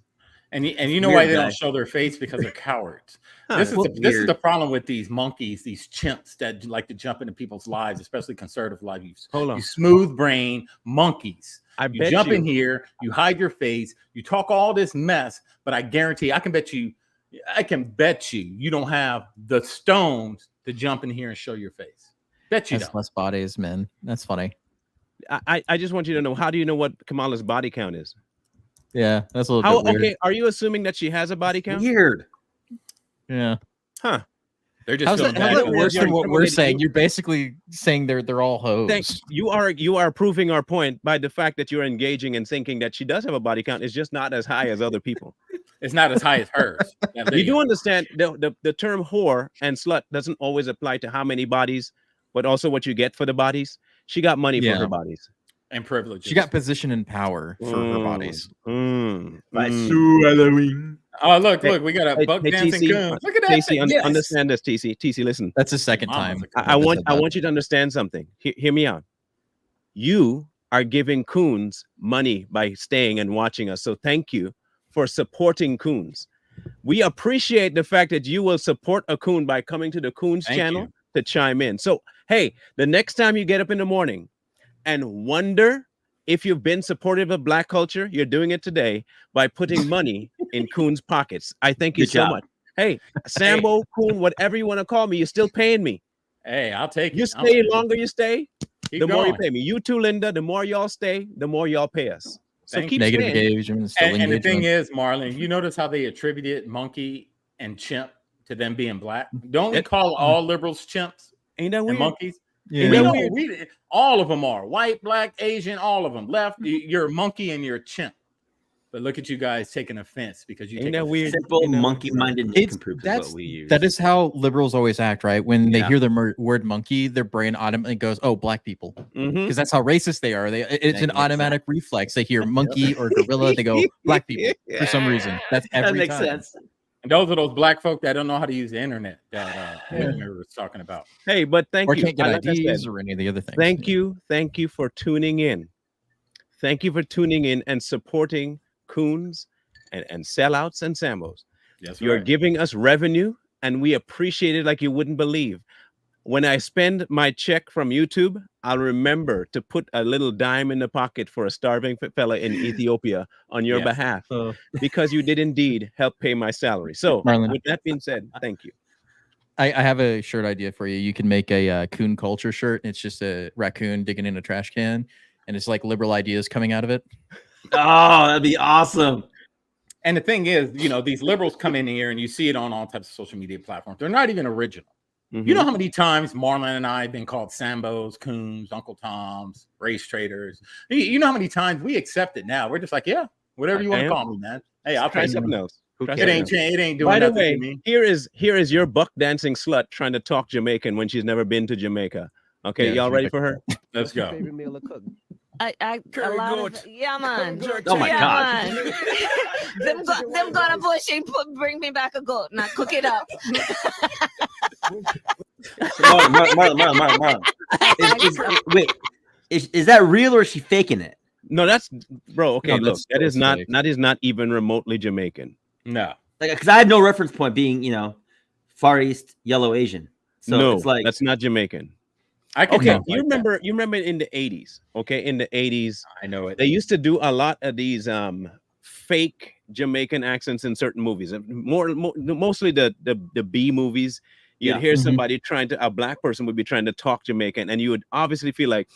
And you know Weird why they guy. don't show their face? Because they're cowards. Huh, This is well, this is weird. the problem with these monkeys, these chimps that like to jump into people's lives, especially conservative lives. Hold on. You smooth brain monkeys. I You bet jump you. in here, you hide your face, you talk all this mess, but I guarantee I can bet you you don't have the stones to jump in here and show your face. Bet you That's don't. less bodies, man. That's funny. I just want you to know, how do you know what Kamala's body count is? Yeah, that's a little How bit weird. okay? Are you assuming that she has a body count? Weird. Yeah. Huh? They're just How's feeling that, bad. how's that because worse they're than what young we're lady, saying? You're basically saying they're all hoes. Thanks. You are proving our point by the fact that you're engaging and thinking that she does have a body count. It's just not as high as other people. It's not as high as hers. that You video. do understand the term whore and slut doesn't always apply to how many bodies, but also what you get for the bodies. She got money for Yeah. her bodies. and privileges. She got position and power for her bodies. By mm. Sue Halloween. Oh, look, Hey, we got a hey, buck hey, dancing TC, coon. Look at that. TC, thing. Yes. understand this, TC. TC, listen. That's the second Mama's time. a coon. I want said that. you to understand something. Hear me out. You are giving coons money by staying and watching us. So thank you for supporting coons. We appreciate the fact that you will support a coon by coming to the coons Thank channel you. to chime in. So hey, the next time you get up in the morning and wonder if you've been supportive of Black culture, you're doing it today by putting money in coons' pockets. I thank you Good so job. much. Hey, Sambo, coon, whatever you want to call me, you're still paying me. Hey, I'll take it. You I'm stay gonna longer, you stay, keep the more you going. pay me. You too, Linda. The more y'all stay, the more y'all pay us. So Thank keep Negative staying. engagement. Still And the thing engagement. is, Marlon, you notice how they attributed monkey and chimp to them being black? Don't we It- call all liberals chimps Ain't that and weird? monkeys? Yeah. And we Ain't know that weird? we all of them are white, black, Asian, all of them. Left, you're a monkey and you're a chimp. But look at you guys taking offense because you Ain't take that offense. weird? Simple Ain't that weird? monkey-minded It's nincompoop is that's what we use. that is how liberals always act, right? When they Yeah. hear the word monkey, their brain automatically goes, "Oh, black people," Mhm. because that's how racist they are. It's an Makes automatic reflex. They hear monkey or gorilla, they go black people for some reason. That's that every makes time. sense. And those are those black folk that don't know how to use the internet that Yeah. Whitmer was talking about. Hey, but thank Or you. can't get Like I said, IDs or any of the other things. thank you for tuning in. Thank you for tuning in and supporting coons and sellouts and sambos. That's You're right. giving us revenue, and we appreciate it like you wouldn't believe. When I spend my check from YouTube, I'll remember to put a little dime in the pocket for a starving fella in Ethiopia on your Yes. behalf, because you did indeed help pay my salary. So, Marlon. with that being said, thank you. I have a shirt idea for you. You can make a coon culture shirt. And it's just a raccoon digging in a trash can, and it's like liberal ideas coming out of it. Oh, that'd be awesome. And the thing is, these liberals come in here and you see it on all types of social media platforms. They're not even original. Mm-hmm. You know how many times Marlon and I have been called Sambos, Coons, Uncle Toms, race traders? You know how many times we accept it now? We're just like, yeah, whatever you want to call me, man. Hey, I'll try take it. something else. Who Try It cares? ain't doing By the nothing way, to me. here is your buck dancing slut trying to talk Jamaican when she's never been to Jamaica. Okay, Yeah, y'all she's ready like- for her? Let's go. Favorite meal to cook? A Curry lot goat. of, yeah, man. Oh my yeah, God. man. them gonna push and bring me back a goat. Now cook it up. Marlon. Wait, is that real or is she faking it? No, that's bro. Okay, No, look, that's- that is that's not fake. that is not even remotely Jamaican. No. Like, because I have no reference point being, Far East yellow Asian. So No, it's like that's not Jamaican. I can Okay, talk you like that. remember in the 80s, okay? In the 80s, I know it. they used to do a lot of these fake Jamaican accents in certain movies. Mostly the B movies. You'd Yeah. hear Mhm. somebody a black person would be trying to talk Jamaican, and you would obviously feel like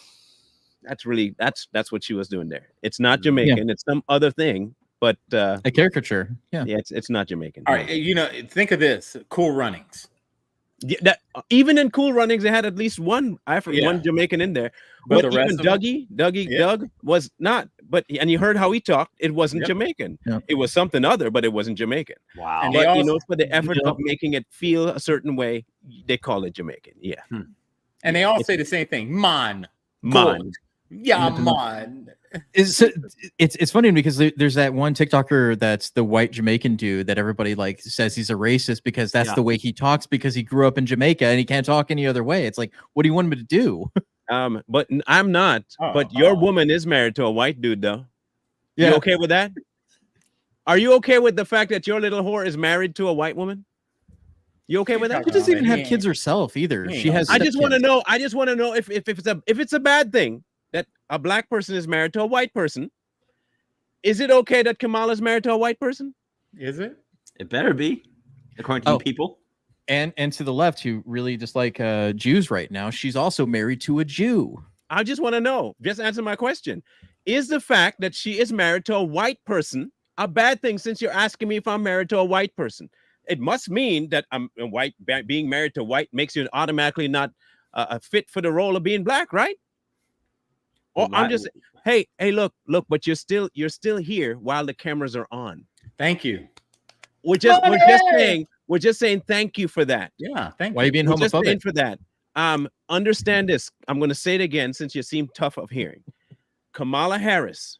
that's what she was doing there. It's not Jamaican, it's some other thing, but A caricature. Yeah. yeah, it's not Jamaican. All no. right, think of this: Cool Runnings. Yeah, that even in Cool Runnings, they had at least one one Jamaican in there. But But the rest even of them- Dougie, Yeah. Doug was not. But and you heard how he talked. It wasn't Yep. Jamaican. Yep. It was something other, but it wasn't Jamaican. wow. And But they you know, also- for the effort of making it feel a certain way, they call it Jamaican. Yeah, And they all say the same thing. Man. man. Good. Yeah, man. It's funny because there's that one TikToker that's the white Jamaican dude that everybody like says he's a racist because that's Yeah. the way he talks because he grew up in Jamaica and he can't talk any other way. It's like, what do you want him to do? But I'm not. But your woman is married to a white dude, though. You okay with that? Are you okay with the fact that your little whore is married to a white woman? You okay with that? She doesn't even Yeah. have kids herself either. Yeah. She has. I just want to stepkids. know. I just want to know if it's a bad thing that a black person is married to a white person. Is it okay that Kamala's married to a white person? Is it? It better be, according to Oh. you people. And to the left, who really dislike Jews right now, she's also married to a Jew. I just want to know. Just answer my question. Is the fact that she is married to a white person a bad thing since you're asking me if I'm married to a white person? It must mean that I'm a white. Being married to white makes you automatically not fit for the role of being black, right? Or Well, I'm just, hey, look, but you're still here while the cameras are on. Thank you. We're just saying thank you for that. Yeah, thank Why are you you. being We're just saying homophobic? for that. Understand this. I'm going to say it again since you seem tough of hearing. Kamala Harris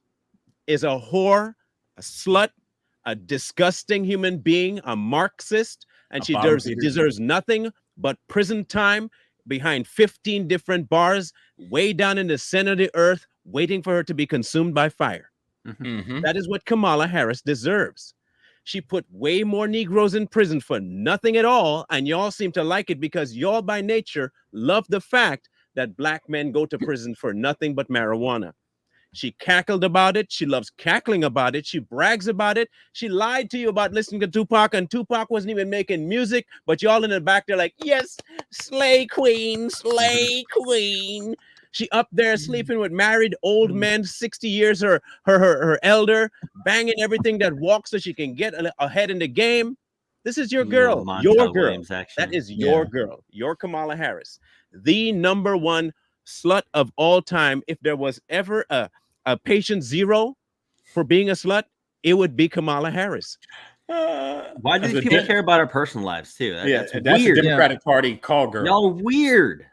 is a whore, a slut, a disgusting human being, a Marxist, and she deserves nothing but prison time behind 15 different bars, way down in the center of the earth, waiting for her to be consumed by fire. Mhm. That is what Kamala Harris deserves. She put way more Negroes in prison for nothing at all, and y'all seem to like it because y'all by nature love the fact that black men go to prison for nothing but marijuana. She cackled about it. She loves cackling about it. She brags about it. She lied to you about listening to Tupac, and Tupac wasn't even making music, but y'all in the back, they're like, yes, slay queen, slay queen. She up there sleeping with married old men, 60 years her elder, banging everything that walks so she can get ahead in the game. This is your girl, your girl. Williams action. That is your girl, your Kamala Harris, the number one slut of all time. If there was ever a patient zero for being a slut, it would be Kamala Harris. Why do these people care about our personal lives too? That's weird. a Democratic Party call girl. Y'all weird.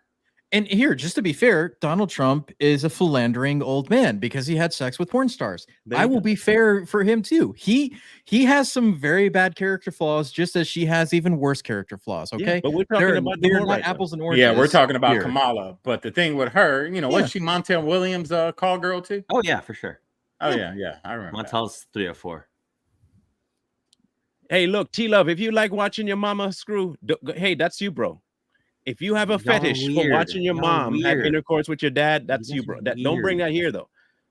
And here, just to be fair, Donald Trump is a philandering old man because he had sex with porn stars. I will be fair for him too. He has some very bad character flaws, just as she has even worse character flaws. Okay, yeah, but we're talking about they're not apples and oranges. Yeah, we're talking about here. Kamala, but the thing with her, was she Montel Williams' call girl too? Oh yeah, for sure. Oh yeah, I remember. Montel's 304. Hey, look, T-Love, if you like watching your mama screw, hey, that's you, bro. If you have a fetish for watching your mom have intercourse with your dad, that's you, bro. Don't bring that here, though.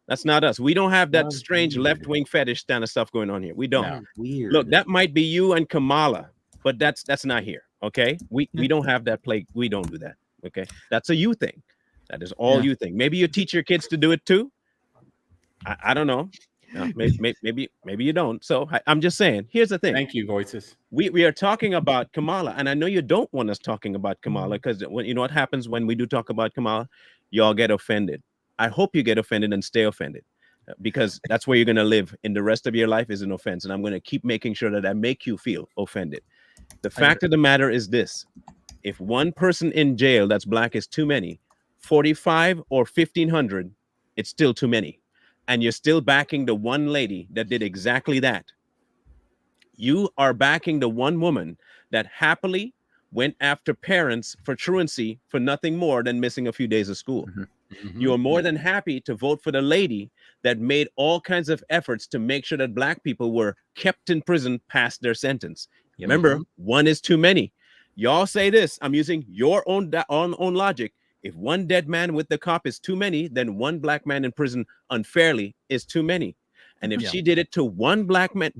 That's not us. We don't have that strange left-wing fetish kind of stuff going on here. We don't. No, weird. Look, that might be you and Kamala, but that's not here. Okay, we don't have that play. We don't do that. Okay, that's a you thing. That is all you thing. Maybe you teach your kids to do it too. I don't know. Maybe you don't. So I'm just saying. Here's the thing. Thank you, voices. We are talking about Kamala, and I know you don't want us talking about Kamala because you know what happens when we do talk about Kamala, y'all get offended. I hope you get offended and stay offended, because that's where you're gonna live in the rest of your life is an offense, and I'm gonna keep making sure that I make you feel offended. The fact of the matter is this: if one person in jail that's black is too many, 45 or 1,500, it's still too many. And you're still backing the one lady that did exactly that. You are backing the one woman that happily went after parents for truancy for nothing more than missing a few days of school. You are more than happy to vote for the lady that made all kinds of efforts to make sure that black people were kept in prison past their sentence. Remember, one is too many. Y'all say this. I'm using your own logic. If one dead man with the cop is too many, then one black man in prison unfairly is too many. And if she did it to one black man,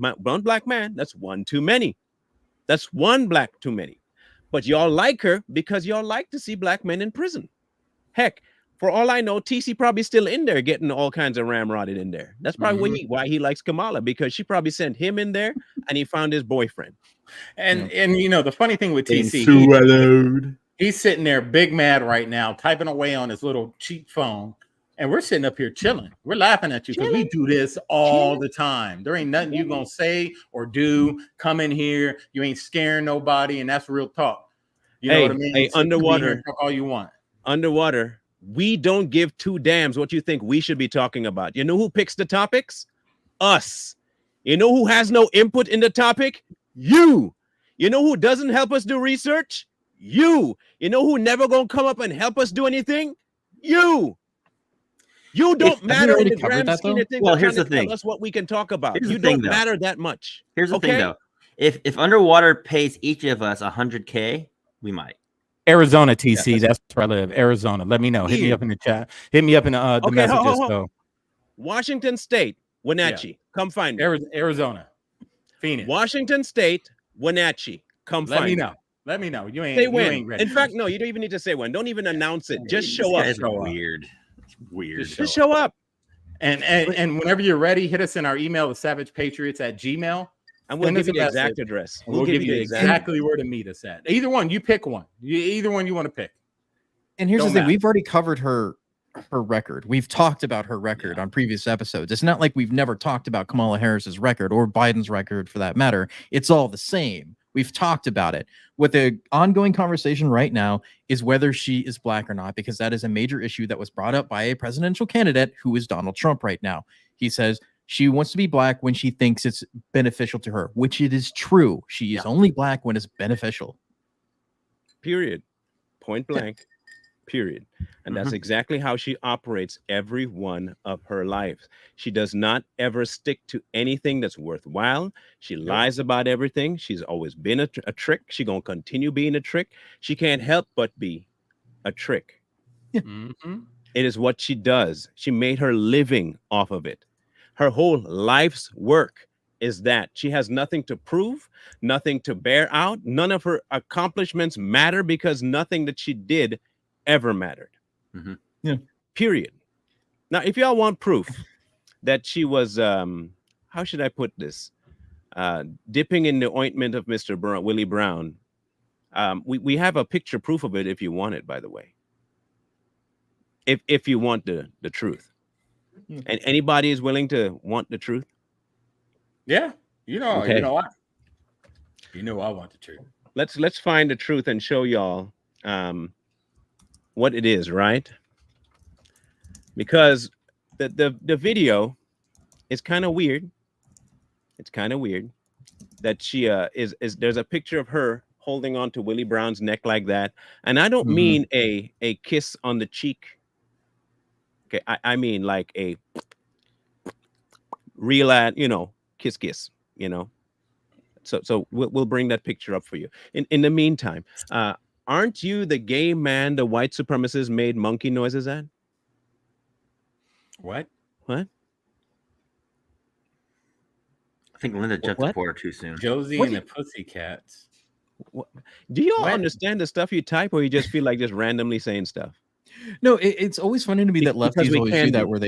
that's one too many. That's one black too many. But y'all like her because y'all like to see black men in prison. Heck, for all I know, TC probably still in there getting all kinds of ramrodded in there. That's probably why he likes Kamala, because she probably sent him in there and he found his boyfriend. And the funny thing with TC, he's sitting there big mad right now, typing away on his little cheap phone. And we're sitting up here chilling. We're laughing at you because we do this all the time. There ain't nothing you gonna say or do. Come in here, you ain't scaring nobody, and that's real talk. You know what I mean? Hey, so underwater, talk all you want. Underwater, we don't give two damns what you think we should be talking about. You know who picks the topics? Us. You know who has no input in the topic? You. You know who doesn't help us do research? You. You know who never gonna come up and help us do anything? You. You don't matter in the grand scheme of things. Well, here's the thing. Tell us what we can talk about. You don't matter that much. Here's the thing, though. If Underwater pays each of us $100K, we might. Arizona, TC. That's where I live. Arizona. Let me know. Hit me up in the chat. Hit me up in the messages. So, Washington State, Wenatchee. Come find me. Arizona. Phoenix. Washington State, Wenatchee. Come find me. Let me know. You ain't ready. In fact, no, you don't even need to say when. Don't even announce it. Just show up. Weird. Weird. Just show up. And whenever you're ready, hit us in our email, theSavagePatriots@gmail. And we'll Send give us you a the message. exact address. We'll give you the exactly where to meet us at. Either one, you pick one. Either one you want to pick. And here's Don't the thing: matter. we've already covered her record. We've talked about her record on previous episodes. It's not like we've never talked about Kamala Harris's record or Biden's record for that matter. It's all the same. We've talked about it. What the ongoing conversation right now is whether she is black or not, because that is a major issue that was brought up by a presidential candidate who is Donald Trump right now. He says she wants to be black when she thinks it's beneficial to her, which it is true. She is only black when it's beneficial. Period. Point blank. Period. And that's exactly how she operates every one of her lives. She does not ever stick to anything that's worthwhile. She lies about everything. She's always been a trick. She's going to continue being a trick. She can't help but be a trick. Mm-hmm. It is what she does. She made her living off of it. Her whole life's work is that she has nothing to prove, nothing to bear out. None of her accomplishments matter because nothing that she did ever mattered. Mm-hmm. Yeah. Period. Now, if y'all want proof that she was, how should I put this? Dipping in the ointment of Mr. Willie Brown. We have a picture proof of it if you want it, by the way. If you want the truth. And anybody is willing to want the truth? Yeah. You know what? You know I want the truth. Let's find the truth and show y'all what it is, right? Because the video is kind of weird. It's kind of weird that she is there's a picture of her holding on to Willie Brown's neck like that. And I don't mean a kiss on the cheek. Okay, I mean like a real kiss, So we'll bring that picture up for you. In the meantime, aren't you the gay man the white supremacists made monkey noises at? What? What? I think Linda jumped the porter too soon. Josie and the Pussycats. What? Do you all understand the stuff you type, or you just feel like just randomly saying stuff? No, it's always funny to me that Because lefties we always can do that, be. where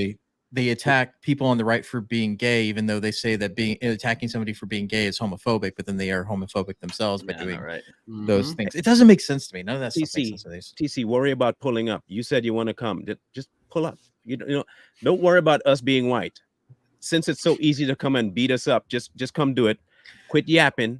they attack people on the right for being gay, even though they say that attacking somebody for being gay is homophobic, but then they are homophobic themselves by doing those things. It doesn't make sense to me. None of that stuff makes sense to me. TC, worry about pulling up. You said you want to come. Just pull up. You know, don't worry about us being white. Since it's so easy to come and beat us up, just come do it. Quit yapping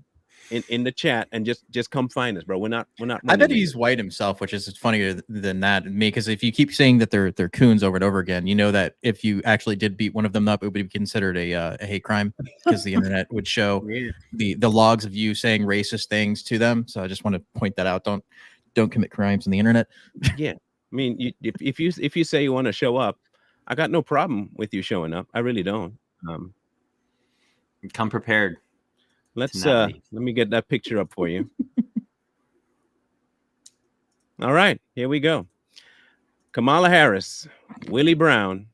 in the chat and just come find us, bro. We're not I bet he's white himself, which is funnier than that to me, because if you keep saying that they're coons over and over again, you know that if you actually did beat one of them up, it would be considered a hate crime, because the internet would show the logs of you saying racist things to them. So I just want to point that out. Don't commit crimes on the internet. Yeah, I mean, if you say you want to show up, I got no problem with you showing up. I really don't. Come prepared. Let me get that picture up for you. All right, here we go. Kamala Harris, Willie Brown.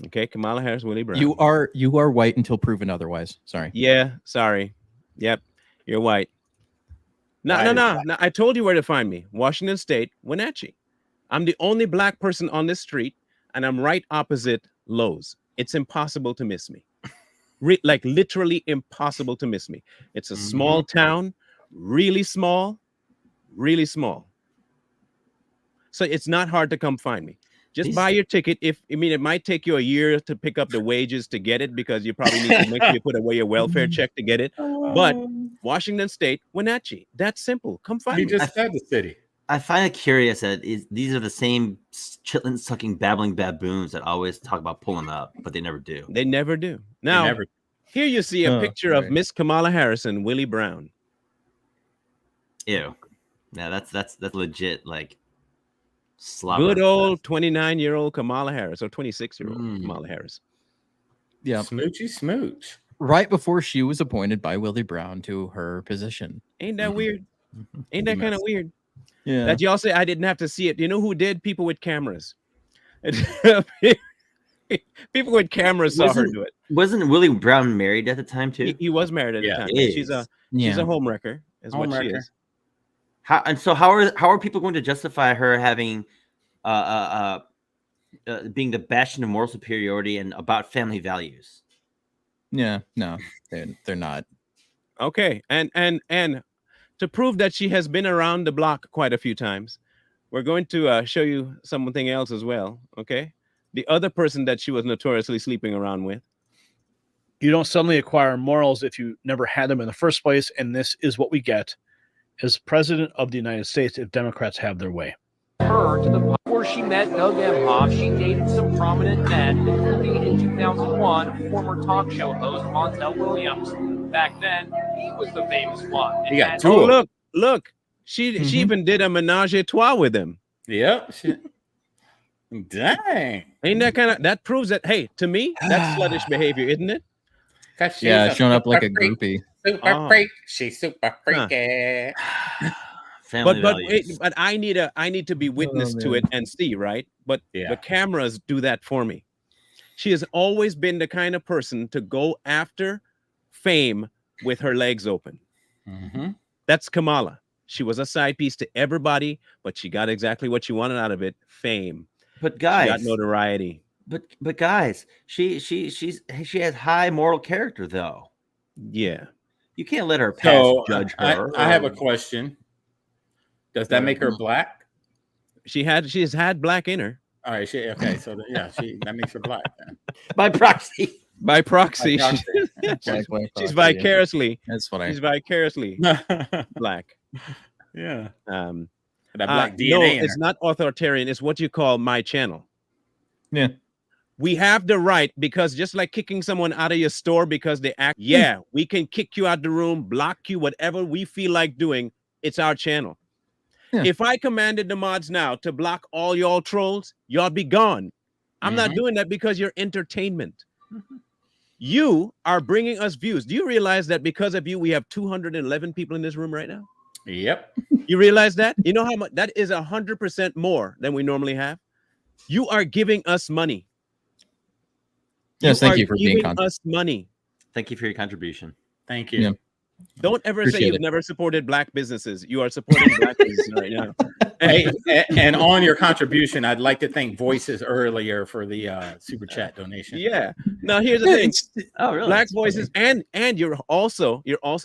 Okay, Kamala Harris, Willie Brown. You are white until proven otherwise. Sorry. Yeah, sorry. Yep, you're white. No. I told you where to find me. Washington State, Wenatchee. I'm the only black person on this street, and I'm right opposite Lowe's. It's impossible to miss me. Like literally impossible to miss me. It's a small town, really small. So it's not hard to come find me. Just buy your ticket. It might take you a year to pick up the wages to get it, because you probably need to make sure you put away your welfare check to get it. But Washington State, Wenatchee, that's simple. Come find me. You just said the city. I find it curious that these are the same chitlin sucking babbling baboons that always talk about pulling up, but they never do. They never do. Now, here you see a picture of Miss Kamala Harris and Willie Brown. Ew. Yeah, that's legit, like slobber. Good old 29-year-old Kamala Harris, or 26-year-old Kamala Harris. Yeah. Smoochy smooch. Right before she was appointed by Willie Brown to her position. Ain't that weird? Ain't that kind of weird? Yeah. That y'all say I didn't have to see it. You know who did? People with cameras. People with cameras saw her do it. Wasn't Willie Brown married at the time too? He was married at the time. She's a homewrecker, is what she is. How are people going to justify her having being the bastion of moral superiority and about family values. Yeah, no, they're not. Okay, and to prove that she has been around the block quite a few times, we're going to show you something else as well. Okay, the other person that she was notoriously sleeping around with. You don't suddenly acquire morals if you never had them in the first place, and this is what we get as president of the United States if Democrats have their way. Her to the point where she met Doug Emhoff. She dated some prominent men, including in 2001 former talk show host Montel Williams. Back then, he was the famous one. He got And- two. Oh, look, she even did a menage a trois with him. Yep. Dang. Ain't that that proves that? Hey, to me, that's sluttish behavior, isn't it? Yeah, showing up like a groupie. Super freak. She's super freaky. Family But values. but I need to be witness to it and see, right? But the cameras do that for me. She has always been the kind of person to go after fame with her legs open. Mm-hmm. That's Kamala. She was a side piece to everybody, but she got exactly what she wanted out of it: fame. But guys, She got notoriety. But guys, she has high moral character though. Yeah. You can't let her past So judge her. I have a question. Does that make her black? She has had black in her. All right. Okay. So that makes her black then. By proxy. By proxy. By proxy. She's vicariously. That's funny. She's vicariously black. Yeah. That black DNA no, in it's her. not authoritarian. It's what you call my channel. Yeah. We have the right, because just like kicking someone out of your store because they act, we can kick you out the room, block you, whatever we feel like doing. It's our channel. Yeah. If I commanded the mods now to block all y'all trolls, y'all be gone. I'm not doing that because you're entertainment. You are bringing us views. Do you realize that because of you, we have 211 people in this room right now? Yep. You realize that? You know how much that is? 100% more than we normally have. You are giving us money. Yes, thank you for being giving us money. Thank you for your contribution. Thank you. Yeah. Don't ever say Appreciate you've it. never supported black businesses. You are supporting black businesses right now. Hey, and on your contribution, I'd like to thank Voices earlier for the super chat donation. Yeah. Now here's the thing. Oh, really? Black voices, and you're also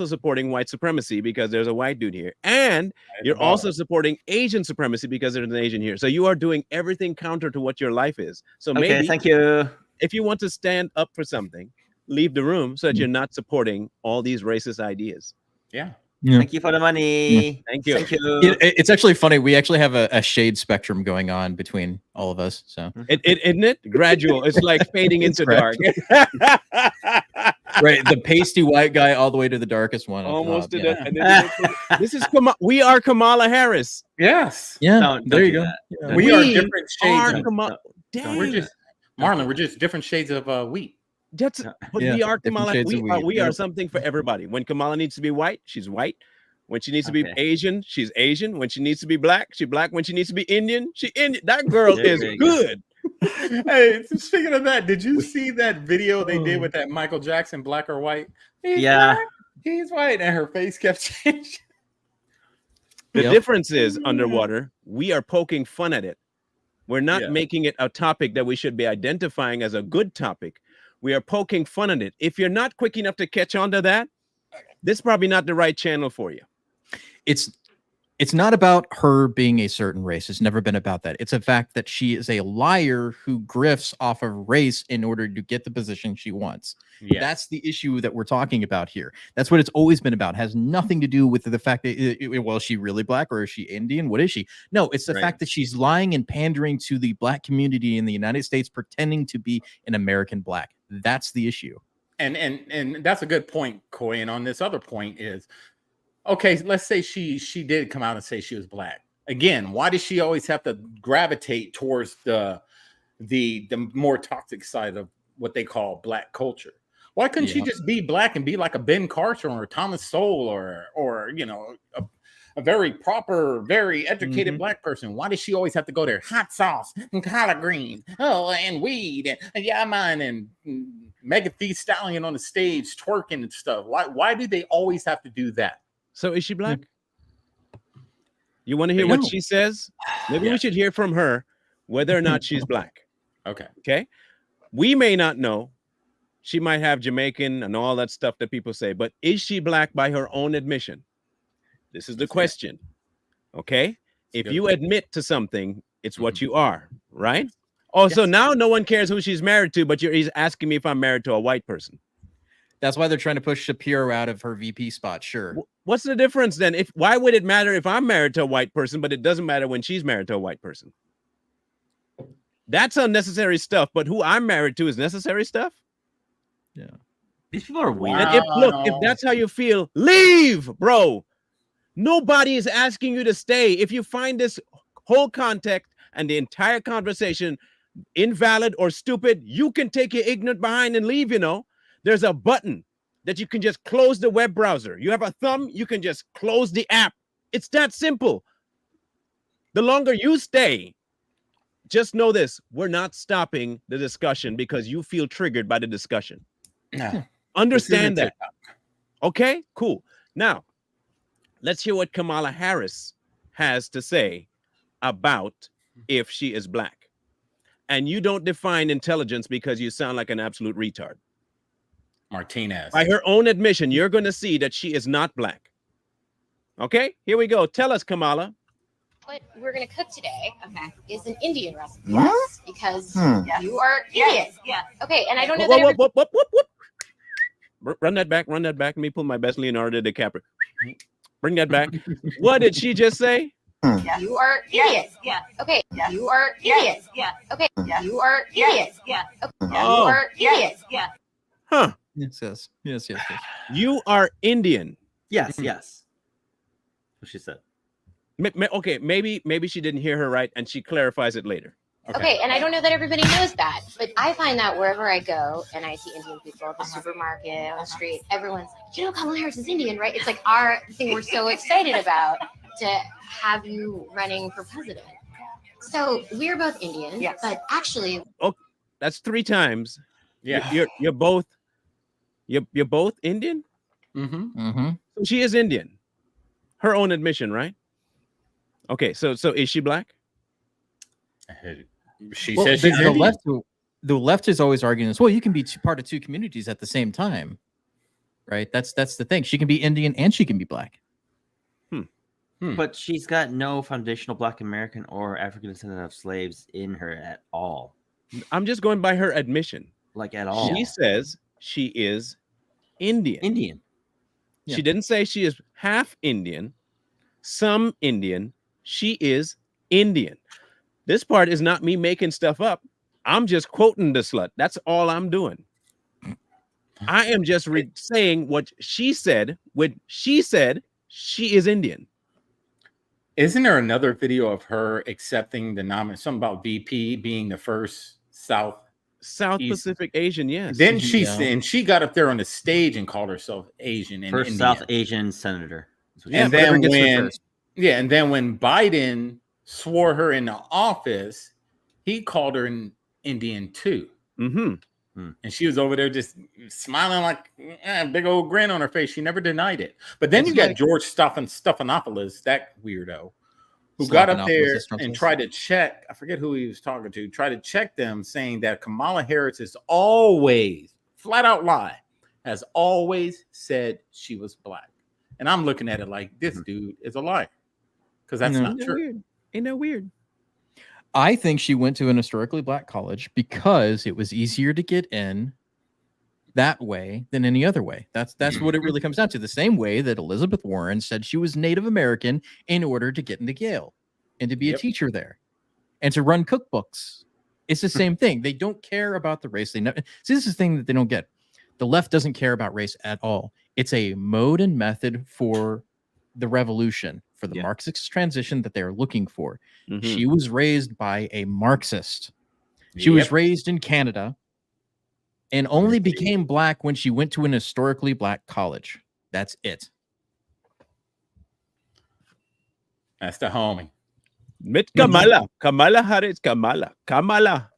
supporting white supremacy because there's a white dude here, and you're also supporting Asian supremacy because there's an Asian here. So you are doing everything counter to what your life is. So Okay, maybe thank you. if you want to stand up for something, leave the room so that you're not supporting all these racist ideas. Yeah. Yeah. Thank you for the money. Thank you. Thank you. It's actually funny. We actually have a shade spectrum going on between all of us. So Isn't it gradual? It's like fading It's into dark. right, the pasty white guy all the way to the darkest one. Almost to yeah. the. And then this is we are Kamala Harris. Yes. Yeah, Don't there you do go. that. Yeah. We are different shades. Are Of, Kamala. Don't we're Dang. just Marlon. We're just different shades of wheat. But Yeah, we are different Kamala. shades of We are, weed. we are Yep. something for everybody. When Kamala needs to be white, she's white. When she needs to be Okay. Asian, she's Asian. When she needs to be black, she's black. When she needs to be Indian, she Indian. That girl is There you go. good. Hey, speaking of that, did you see that video they did with that Michael Jackson, black or white? He's Yeah. black, he's white, and her face kept changing. The Yep. difference is underwater, we are poking fun at it. We're not Yeah. making it a topic that we should be identifying as a good topic. We are poking fun at it. If you're not quick enough to catch on to that, this is probably not the right channel for you. It's not about her being a certain race. It's never been about that. It's a fact that she is a liar who grifts off of race in order to get the position she wants. Yeah. That's the issue that we're talking about here. That's what it's always been about. It has nothing to do with the fact that, well, is she really black or is she Indian? What is she? No, it's the Right. fact that she's lying and pandering to the black community in the United States, pretending to be an American black. That's the issue. And that's a good point, Coy. And on this other point is, okay, let's say she did come out and say she was black. Again, why does she always have to gravitate towards the more toxic side of what they call black culture? Why couldn't she just be black and be like a Ben Carson or Thomas Sowell or you know a very proper, very educated black person? Why does she always have to go there? Hot sauce and collard greens, and weed and yeah man and Megan Thee Stallion on the stage twerking and stuff. Why do they always have to do that? So is she black? You want to hear what she says? Maybe we should hear from her. whether or not she's black. Okay. Okay. We may not know. She might have Jamaican and all that stuff that people say, but is she black by her own admission? This is the question. Okay. If good you point. admit to something, it's what you are, right? Oh, so now no one cares who she's married to, but he's asking me if I'm married to a white person. That's why they're trying to push Shapiro out of her VP spot. Sure. What's the difference then? Why would it matter if I'm married to a white person, but it doesn't matter when she's married to a white person? That's unnecessary stuff, but who I'm married to is necessary stuff. Yeah. These people are weird. And if that's how you feel, leave, bro. Nobody is asking you to stay. If you find this whole context and the entire conversation invalid or stupid, you can take your ignorant behind and leave. There's a button that you can just close the web browser. You have a thumb, you can just close the app. It's that simple. The longer you stay, just know this, we're not stopping the discussion because you feel triggered by the discussion. No. Understand that. Okay, cool. Now, let's hear what Kamala Harris has to say about if she is black. And you don't define intelligence because you sound like an absolute retard. Martinez. By her own admission, you're going to see that she is not black. Okay, here we go. Tell us, Kamala. What we're going to cook today is an Indian recipe. Yes, because you are Indian. Yeah. Okay, and I don't know that Run that back. Let me pull my best Leonardo DiCaprio. Bring that back. What did she just say? you are Indian. Yeah. Okay. You are Indian. Yeah. Okay. You are Indian. Yeah. Okay. You are Indian. Yeah. Huh. Yes. You are Indian. Yes. What she said. Okay, maybe she didn't hear her right, and she clarifies it later. Okay, and I don't know that everybody knows that, but I find that wherever I go and I see Indian people at the supermarket, on the street, everyone's like, Kamala Harris is Indian, right? It's like our thing we're so excited about to have you running for president. So we're both Indian, but actually... Oh, that's 3 times. Yeah. You're both Indian? Mm-hmm. So she is Indian. Her own admission, right? Okay, so is she black? She says she's the Indian. left is always arguing this. Well, you can be part of 2 communities at the same time, right? That's the thing. She can be Indian and she can be black. But she's got no foundational Black American or African descendant of slaves in her at all. I'm just going by her admission. Like at all. She says she is Indian. Indian. Yeah. She didn't say she is half Indian, some Indian. She is Indian. This part is not me making stuff up. I'm just quoting the slut. That's all I'm doing. I am just saying what she said when she said she is Indian. Isn't there another video of her accepting the nomination? Something about VP being the first South Pacific Asian, yes. Then she got up there on the stage and called herself Asian. And first South Asian senator. And then when Biden swore her into office, he called her an Indian too. Mm-hmm. And she was over there just smiling like a big old grin on her face. She never denied it. But then you got George Stephanopoulos, that weirdo, who got up there and tried to check. I forget who he was talking to. Tried to check them, saying that Kamala Harris is always, flat out lie, has always said she was black. And I'm looking at it like this dude is a liar because that's not true. Weird. Ain't that weird? I think she went to an historically black college because it was easier to get in that way than any other way. That's what it really comes down to. The same way that Elizabeth Warren said she was Native American in order to get into Yale and to be a teacher there and to run cookbooks. It's the same thing. They don't care about the race. See, this is the thing that they don't get. The left doesn't care about race at all. It's a mode and method for the revolution, for the Marxist transition that they're looking for. Mm-hmm. She was raised by a Marxist. She was raised in Canada and only became black when she went to an historically black college. That's it. That's the homie. Mit Kamala. Kamala Harris. Kamala.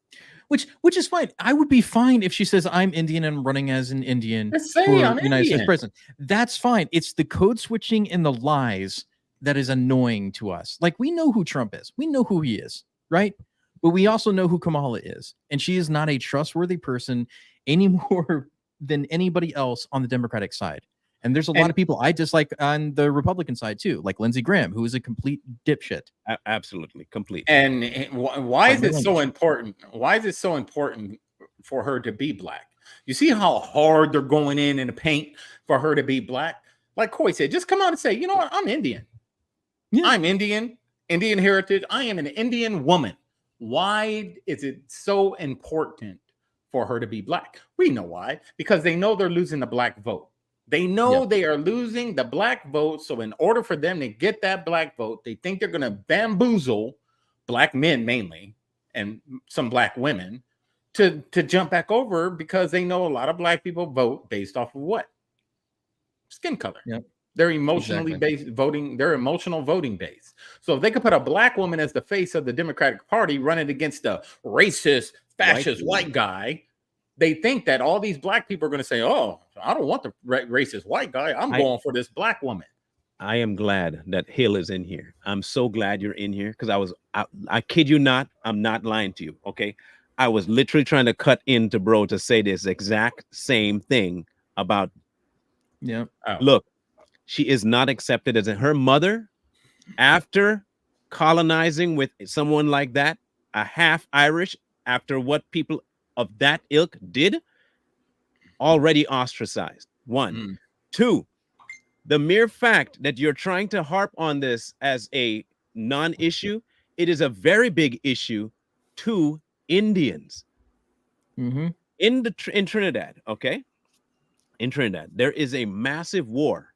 Which is fine. I would be fine if she says I'm Indian and running as an Indian for United States president. That's fine. It's the code switching and the lies that is annoying to us. Like, we know who Trump is. We know who he is, right? But we also know who Kamala is, and she is not a trustworthy person any more than anybody else on the Democratic side. And there's a lot of people I dislike on the Republican side too, like Lindsey Graham, who is a complete dipshit. Absolutely, complete. And why is it so important? Why is it so important for her to be black? You see how hard they're going in the paint for her to be black? Like Coy said, just come out and say, you know what? I'm Indian. Yeah. I'm Indian heritage. I am an Indian woman. Why is it so important for her to be black? We know why. Because they know they're losing the black vote. They know they are losing the black vote. So in order for them to get that black vote, they think they're going to bamboozle black men mainly and some black women to jump back over, because they know a lot of black people vote based off of what? Skin color. Yep. They're emotionally based voting. They're emotional voting base. So if they could put a black woman as the face of the Democratic Party running against a racist, fascist white guy, they think that all these black people are going to say, oh, I don't want the racist white guy. I'm going for this black woman. I am glad that Hill is in here. I'm so glad you're in here, because I kid you not, I'm not lying to you, okay? I was literally trying to cut into bro to say this exact same thing about, look, she is not accepted as her mother, after colonizing with someone like that, a half Irish, after what people of that ilk did, already ostracized. One. Two, the mere fact that you're trying to harp on this as a non-issue, it is a very big issue to Indians. In Trinidad, okay? In Trinidad, there is a massive war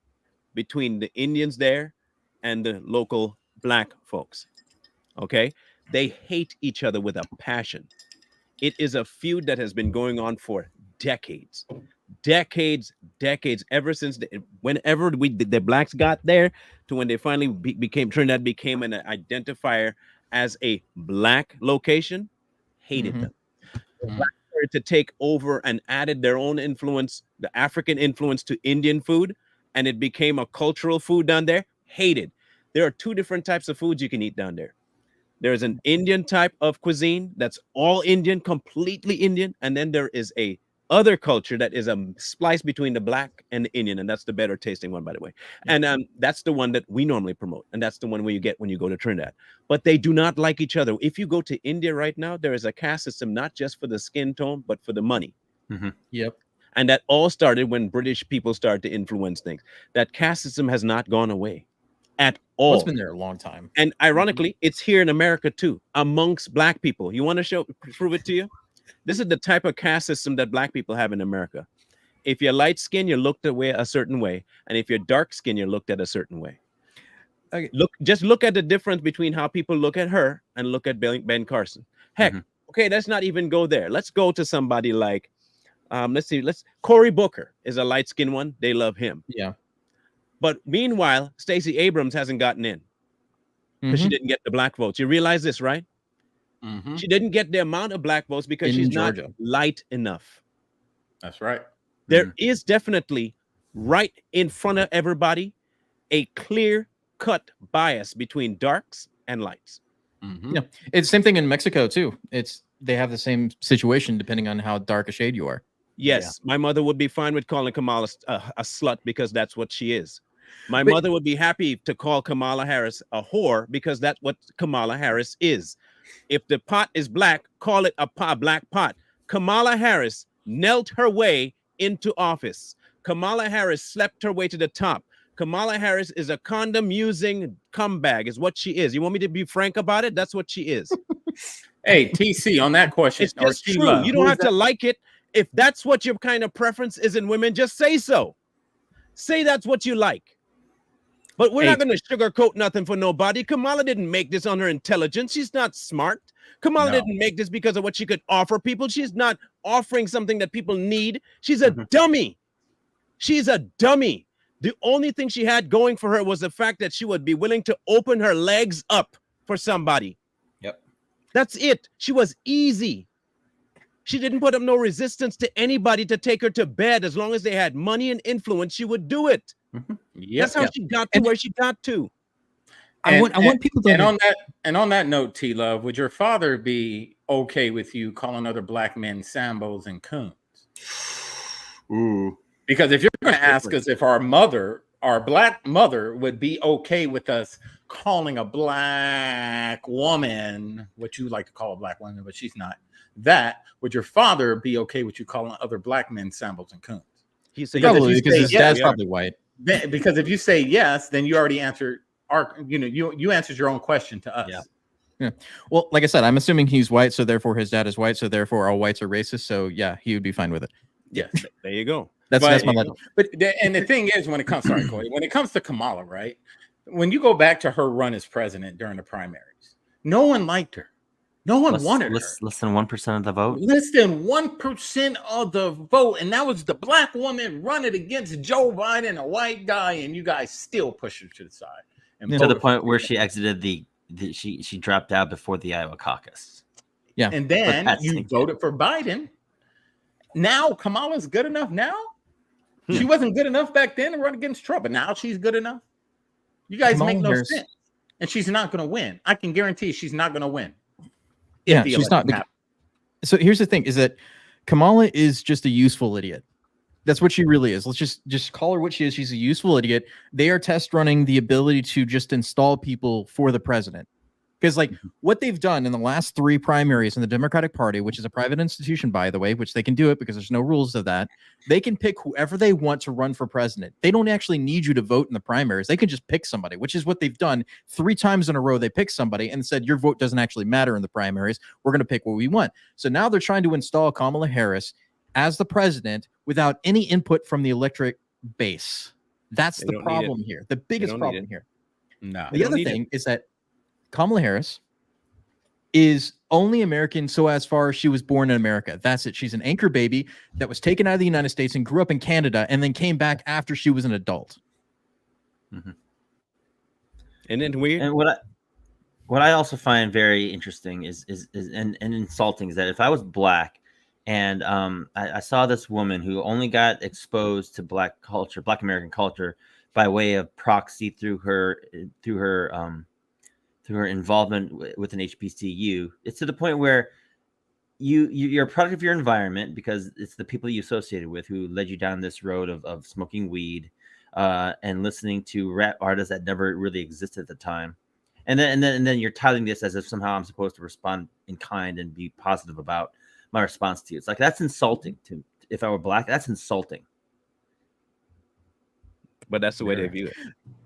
between the Indians there and the local black folks, okay? They hate each other with a passion. It is a feud that has been going on for decades, ever since whenever the blacks got there to when they finally became, Trinidad became an identifier as a black location, hated them. The blacks started to take over and added their own influence, the African influence, to Indian food, and it became a cultural food down there, hated. There are two different types of foods you can eat down there. There's an Indian type of cuisine that's all Indian, completely Indian. And then there is a other culture that is a splice between the black and the Indian. And that's the better tasting one, by the way. And that's the one that we normally promote. And that's the one where you get when you go to Trinidad. But they do not like each other. If you go to India right now, there is a caste system, not just for the skin tone, but for the money. Yep. And that all started when British people started to influence things. That caste system has not gone away at all. Well, it's been there a long time. And ironically, it's here in America too, amongst black people. You want to prove it to you? This is the type of caste system that black people have in America. If you're light skinned, you're looked away a certain way. And if you're dark skinned, you're looked at a certain way. Okay. Just look at the difference between how people look at her and look at Ben Carson. Heck, okay, let's not even go there. Let's go to somebody like, Cory Booker is a light skinned one. They love him. Yeah. But meanwhile, Stacey Abrams hasn't gotten in because she didn't get the black votes. You realize this, right? She didn't get the amount of black votes because she's not light enough. That's right. There is definitely, right in front of everybody, a clear-cut bias between darks and lights. Yeah, it's the same thing in Mexico too. They have the same situation depending on how dark a shade you are. Yes, my mother would be fine with calling Kamala a slut because that's what she is. My mother would be happy to call Kamala Harris a whore because that's what Kamala Harris is. If the pot is black, call it a black pot. Kamala Harris knelt her way into office. Kamala Harris slept her way to the top. Kamala Harris is a condom-using cumbag, is what she is. You want me to be frank about it? That's what she is. Hey, TC, on that question. It's just true. You don't have to like it. If that's what your kind of preference is in women, just say so. Say that's what you like. But we're not going to sugarcoat nothing for nobody. Kamala didn't make this on her intelligence. She's not smart. Kamala didn't make this because of what she could offer people. She's not offering something that people need. She's a dummy. She's a dummy. The only thing she had going for her was the fact that she would be willing to open her legs up for somebody. Yep. That's it. She was easy. She didn't put up no resistance to anybody to take her to bed. As long as they had money and influence, she would do it. That's how she got to where she got to. I want people to. And on that note, T Love, would your father be okay with you calling other black men Sambos and coons? Ooh. Because if you're going to ask us if our black mother would be okay with us calling a black woman, what you like to call a black woman, but she's not, would your father be okay with you calling other black men Sambos and coons? Probably because his dad's probably white. Because if you say yes, then you already answered you answered your own question to us. Yeah. Well, like I said, I'm assuming he's white, so therefore his dad is white, so therefore all whites are racist. So yeah, he would be fine with it. Yes. There you go. That's my logic. But the thing is, when it comes, sorry, Corey, when it comes to Kamala, right? When you go back to her run as president during the primaries, no one liked her. No one wanted her. Less than 1% of the vote. Less than 1% of the vote, and that was the black woman running against Joe Biden, a white guy, and you guys still push her to the side. And To the point where she exited she dropped out before the Iowa caucus. Yeah. And then you voted for Biden. Now Kamala's good enough now? She wasn't good enough back then to run against Trump, but now she's good enough. You guys make no sense. And she's not going to win. I can guarantee she's not going to win. Yeah, she's not. So here's the thing: is that Kamala is just a useful idiot. That's what she really is. Let's just call her what she is. She's a useful idiot. They are test running the ability to just install people for the president. Because like what they've done in the last 3 primaries in the Democratic Party, which is a private institution, by the way, which they can do it because there's no rules of that. They can pick whoever they want to run for president. They don't actually need you to vote in the primaries. They can just pick somebody, which is what they've done 3 times in a row. They picked somebody and said, your vote doesn't actually matter in the primaries. We're going to pick what we want. So now they're trying to install Kamala Harris as the president without any input from the electorate base. That's the problem here. The biggest problem here. No. The other thing is that Kamala Harris is only American so as far as she was born in America. That's it. She's an anchor baby that was taken out of the United States and grew up in Canada and then came back after she was an adult. Mm-hmm. And then weird. And what I also find very interesting is insulting is that if I was black and I saw this woman who only got exposed to black culture, black American culture by way of proxy through her involvement with an HBCU, it's to the point where you're a product of your environment because it's the people you associated with who led you down this road of smoking weed and listening to rap artists that never really existed at the time. And then you're touting this as if somehow I'm supposed to respond in kind and be positive about my response to you. It's like, that's insulting to, if I were black, that's insulting. But that's the way they view it.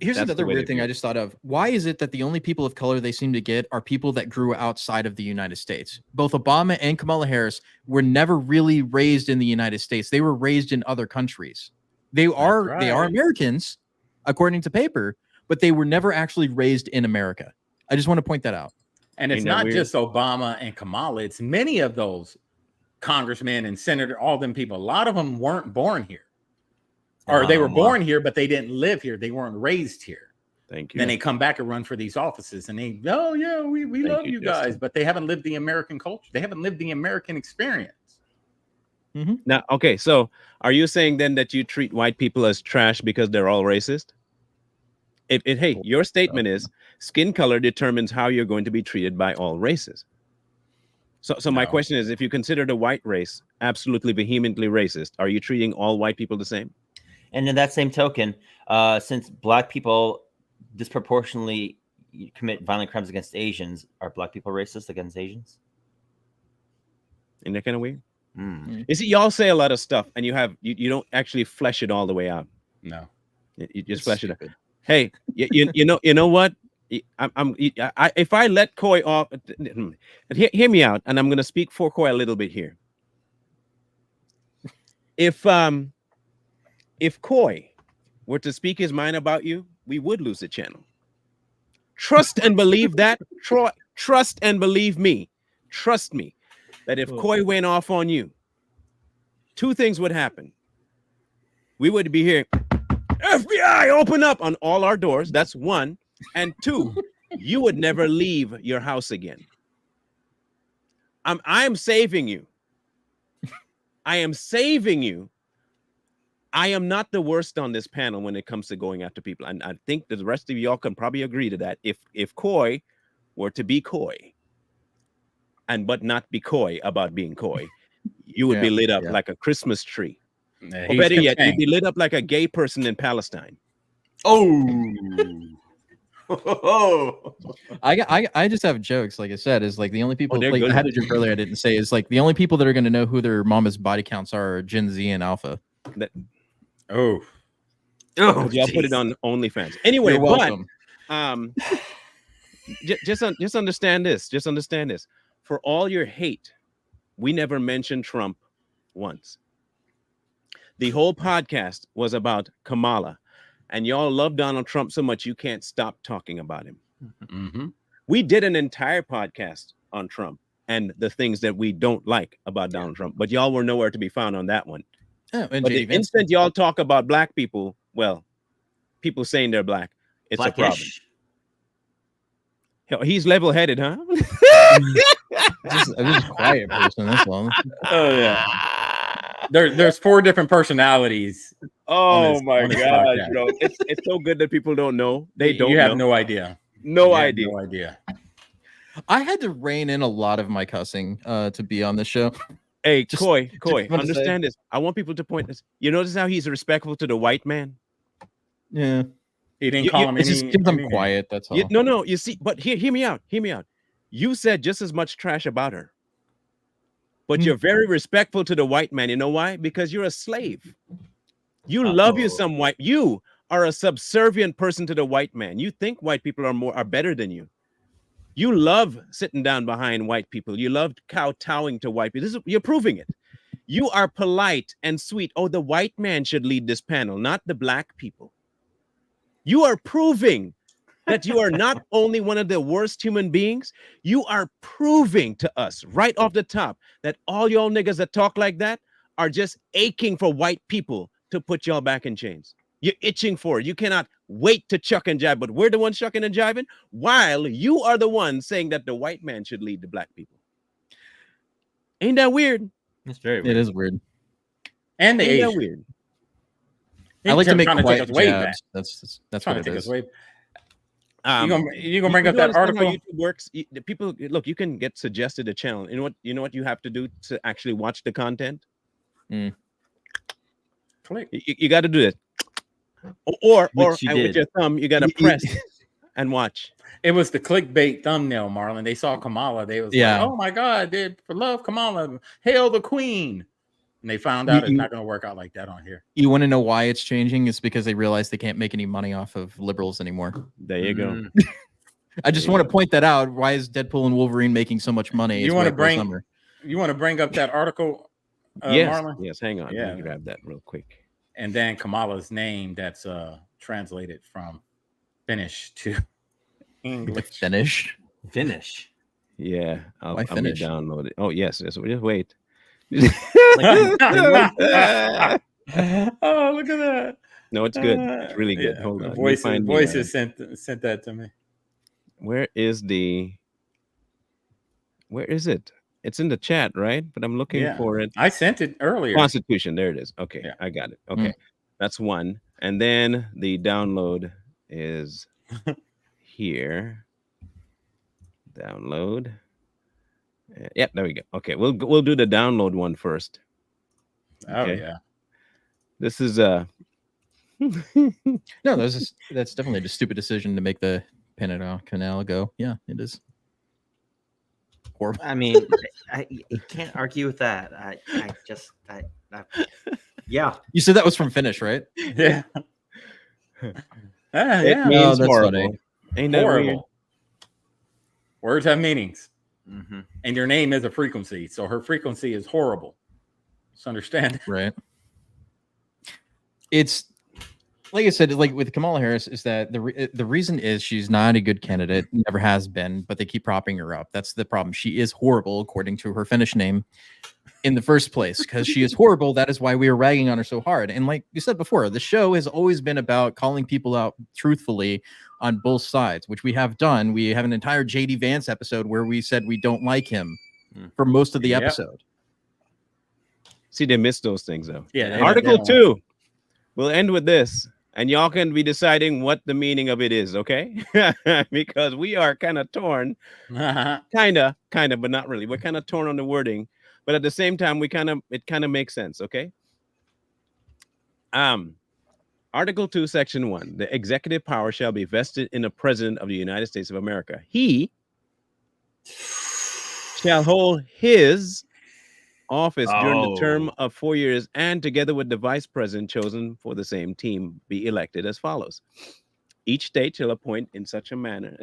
Here's another weird thing I just thought of. Why is it that the only people of color they seem to get are people that grew outside of the United States? Both Obama and Kamala Harris were never really raised in the United States. They were raised in other countries. They are Americans, according to paper, but they were never actually raised in America. I just want to point that out. And it's not just Obama and Kamala. It's many of those congressmen and senators, all them people. A lot of them weren't born here. Or they were born here, but they didn't live here. They weren't raised here. Thank you. Then they come back and run for these offices and they, oh yeah, we love you guys, but they haven't lived the American culture. They haven't lived the American experience. Mm-hmm. Now, okay, so are you saying then that you treat white people as trash because they're all racist? Hey, your statement is skin color determines how you're going to be treated by all races. So my question is, if you consider the white race absolutely vehemently racist, are you treating all white people the same? And in that same token, since black people disproportionately commit violent crimes against Asians, are black people racist against Asians? Isn't that kind of weird? You see, y'all say a lot of stuff, and you don't actually flesh it all the way out. No, you just flesh it out. Hey, you know what? If I let Coy off, hear me out, and I'm going to speak for Coy a little bit here. If Coy were to speak his mind about you, we would lose the channel. Trust and believe that. Trust and believe me. Trust me that if Coy went off on you, 2 things would happen. We would be here, FBI, open up on all our doors. That's 1. And 2, you would never leave your house again. I am saving you. I am saving you I am not the worst on this panel when it comes to going after people, and I think that the rest of y'all can probably agree to that. If coy were to be coy, but not be coy about being coy, you would be lit up like a Christmas tree. Or better yet, you'd be lit up like a gay person in Palestine. Oh. I just have jokes. Like I said, is like the only people. they're Like good I had a ones. joke earlier I didn't say is like the only people that are going to know who their mama's body counts are Gen Z and Alpha. Oh, Y'all put it on OnlyFans. Anyway, You're welcome. Just understand this. Just understand this. For all your hate, we never mentioned Trump once. The whole podcast was about Kamala, and y'all love Donald Trump so much you can't stop talking about him. mm-hmm. We did an entire podcast on Trump and the things that we don't like about Donald Trump, but y'all were nowhere to be found on that one. Oh, and But the JD Vance. instant y'all talk about black people, well, people saying they're black, it's a problem. Blackish. Hell, he's level-headed, huh? I'm just a quiet person. That's all. Oh yeah. There's 4 different personalities. Oh my on this God, podcast. bro! It's so good that people don't know. They don't. You have know. no idea. No You have idea. No idea. I had to rein in a lot of my cussing to be on this show. Hey, Just- Coy, wanted to understand this. I want people to point this. You notice how he's respectful to the white man? Yeah, He didn't You- call you- him it's any. just because I'm anything. quiet. That's all. No. You see, but hear me out. Hear me out. You said just as much trash about her, but you're very respectful to the white man. You know why? Because you're a slave. You love you some white. You are a subservient person to the white man. You think white people are better than you. You love sitting down behind white people. You love kowtowing to white people. You're proving it. You are polite and sweet. Oh, the white man should lead this panel, not the black people. You are proving that you are not only one of the worst human beings, you are proving to us right off the top that all y'all niggas that talk like that are just aching for white people to put y'all back in chains. You're itching for it. You cannot wait to chuck and jive, but we're the ones chucking and jiving while you are the ones saying that the white man should lead the black people. Ain't that weird? That's very It weird. is weird. And the Ain't that Asian. weird? I like to make trying quiet take us way back. jabs. That's Trying what to it take us is. way. You gonna bring you up that understand how article? YouTube works. The people look. You can get suggested a channel. You know what you have to do to actually watch the content. Click. You got to do it, or Which you and with did. your thumb, you got to press and watch. It was the clickbait thumbnail, Marlon. They saw Kamala. They was Yeah. like, "Oh my God, they for love Kamala, hail the queen." And they found out it's not going to work out like that on here. You want to know why it's changing? It's because they realize they can't make any money off of liberals anymore. There you go. I just want to point that out. Why is Deadpool and Wolverine making so much money? You It's want to White Girl bring? Summer. You want to bring up that article, Yes, Marlon? yes. Hang on. Let Yeah. me grab that real quick. And then Kamala's name that's translated from Finnish to English. Finish. Finish. Yeah, Why I'll be finish? downloaded. Oh yes. Just wait. Oh, look at that! No, it's good. It's really good. Yeah, Hold on. Let me find the, Voices sent that to me. Where is it? It's in the chat, right? But I'm looking Yeah. for it. I sent it earlier. Constitution. There it is. Okay, Yeah. I got it. Okay, that's one. And then the download is here. Download. Yep, there we go. Okay, we'll do the download one first. Oh Okay. yeah. This is No, that's definitely a stupid decision to make the Panama Canal go. Yeah, it is. Horrible. I mean, you can't argue with that. Yeah. You said that was from Finish, right? Yeah. it Yeah. means that's horrible. funny. Ain't that weird? Horrible. Words have meanings, Mm-hmm. and your name is a frequency. So her frequency is horrible. Just understand. Right. It's like I said, like with Kamala Harris, is that the reason is she's not a good candidate, never has been, but they keep propping her up. That's the problem. She is horrible, according to her Finnish name, in the first place, because she is horrible. That is why we are ragging on her so hard. And like you said before, the show has always been about calling people out truthfully on both sides, which we have done. We have an entire JD Vance episode where we said we don't like him for most of the Yep. episode. See, they missed those things though. Yeah. Article 2. we'll end with this, and y'all can be deciding what the meaning of it is, okay? Because we are kind of torn, kind of, but not really. We're kind of torn on the wording, but at the same time, it kind of makes sense, okay? Article 2, Section 1, the executive power shall be vested in the President of the United States of America. He shall hold his office during the term of 4 years, and together with the vice president chosen for the same team, be elected as follows. Each state shall appoint in such manner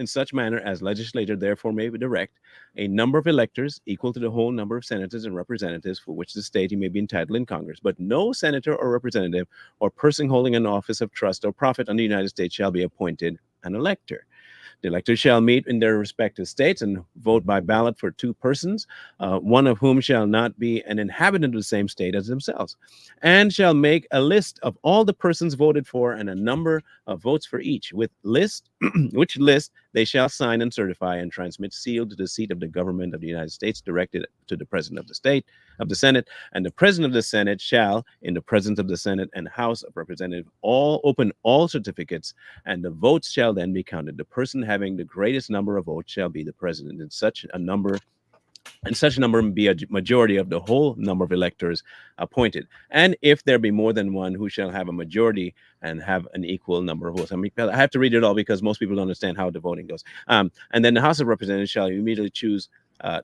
as legislature therefore may direct a number of electors equal to the whole number of senators and representatives for which the state he may be entitled in Congress. But no senator or representative or person holding an office of trust or profit on the United States shall be appointed an elector. The electors shall meet in their respective states and vote by ballot for 2 persons, one of whom shall not be an inhabitant of the same state as themselves, and shall make a list of all the persons voted for and a number of votes for each, which list they shall sign and certify and transmit sealed to the seat of the government of the United States, directed to the president of the Senate, and the president of the Senate shall, in the presence of the Senate and House of Representatives, open all certificates, and the votes shall then be counted. The person having the greatest number of votes shall be the president, and such number be a majority of the whole number of electors appointed. And if there be more than one, who shall have a majority and have an equal number of votes. I mean, I have to read it all because most people don't understand how the voting goes. And then the House of Representatives shall immediately choose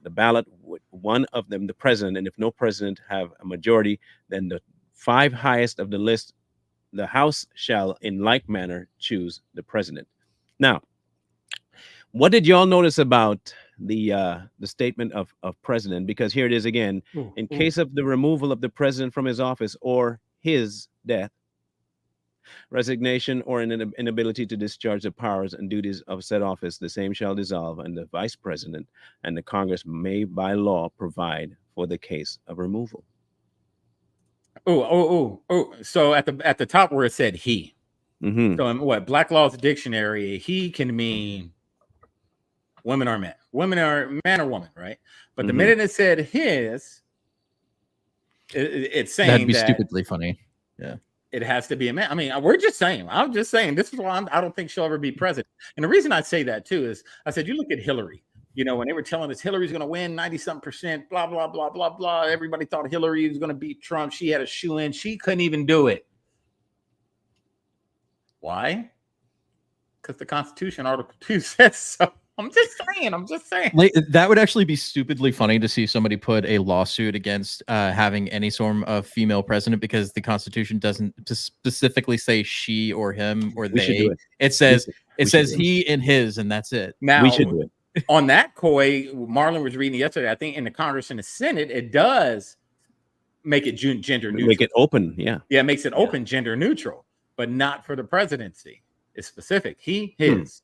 the ballot, one of them the president, and if no president have a majority, then the 5 highest of the list, the House shall in like manner choose the president. Now, what did y'all notice about the statement of president? Because here it is again. In case of the removal of the president from his office or his death, resignation, or an inability to discharge the powers and duties of said office, the same shall dissolve, and the vice president and the Congress may by law provide for the case of removal. So at the top where it said he. Mm-hmm. So in what Black Law's dictionary, he can mean women or men. Women are man or woman, right? But the minute it said his, it's saying that'd be that stupidly funny. Yeah. It has to be a man. I mean, we're just saying. I'm just saying. This is why I don't think she'll ever be president. And the reason I say that too is I said, you look at Hillary. You know, when they were telling us Hillary's going to win 90-something%, blah blah blah blah blah. Everybody thought Hillary was going to beat Trump. She had a shoe in. She couldn't even do it. Why? Because the Constitution, Article 2 says so. I'm just saying. Like, that would actually be stupidly funny to see somebody put a lawsuit against having any form of female president, because the Constitution doesn't specifically say she or him or they. It says he and his, and that's it. Now, we should do it. On that, Coy, Marlon was reading yesterday. I think in the Congress and the Senate, it does make it gender neutral. Make it open, yeah. Yeah, it makes it open, gender neutral, but not for the presidency. It's specific. He, his.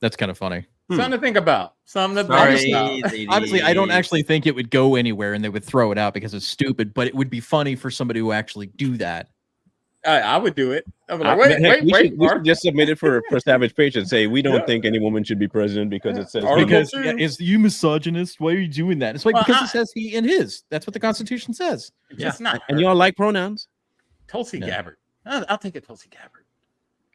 That's kind of funny. Something to think about. Something to Honestly, I don't actually think it would go anywhere and they would throw it out because it's stupid, but it would be funny for somebody who actually do that. I would do it. I'm like, we should just submit it for Savage Page and say we don't think any woman should be president because it says because is you misogynist? Why are you doing that? It's like because it says he and his. That's what the Constitution says. It's not. And y'all like pronouns? Tulsi Gabbard. I'll take it, Tulsi Gabbard.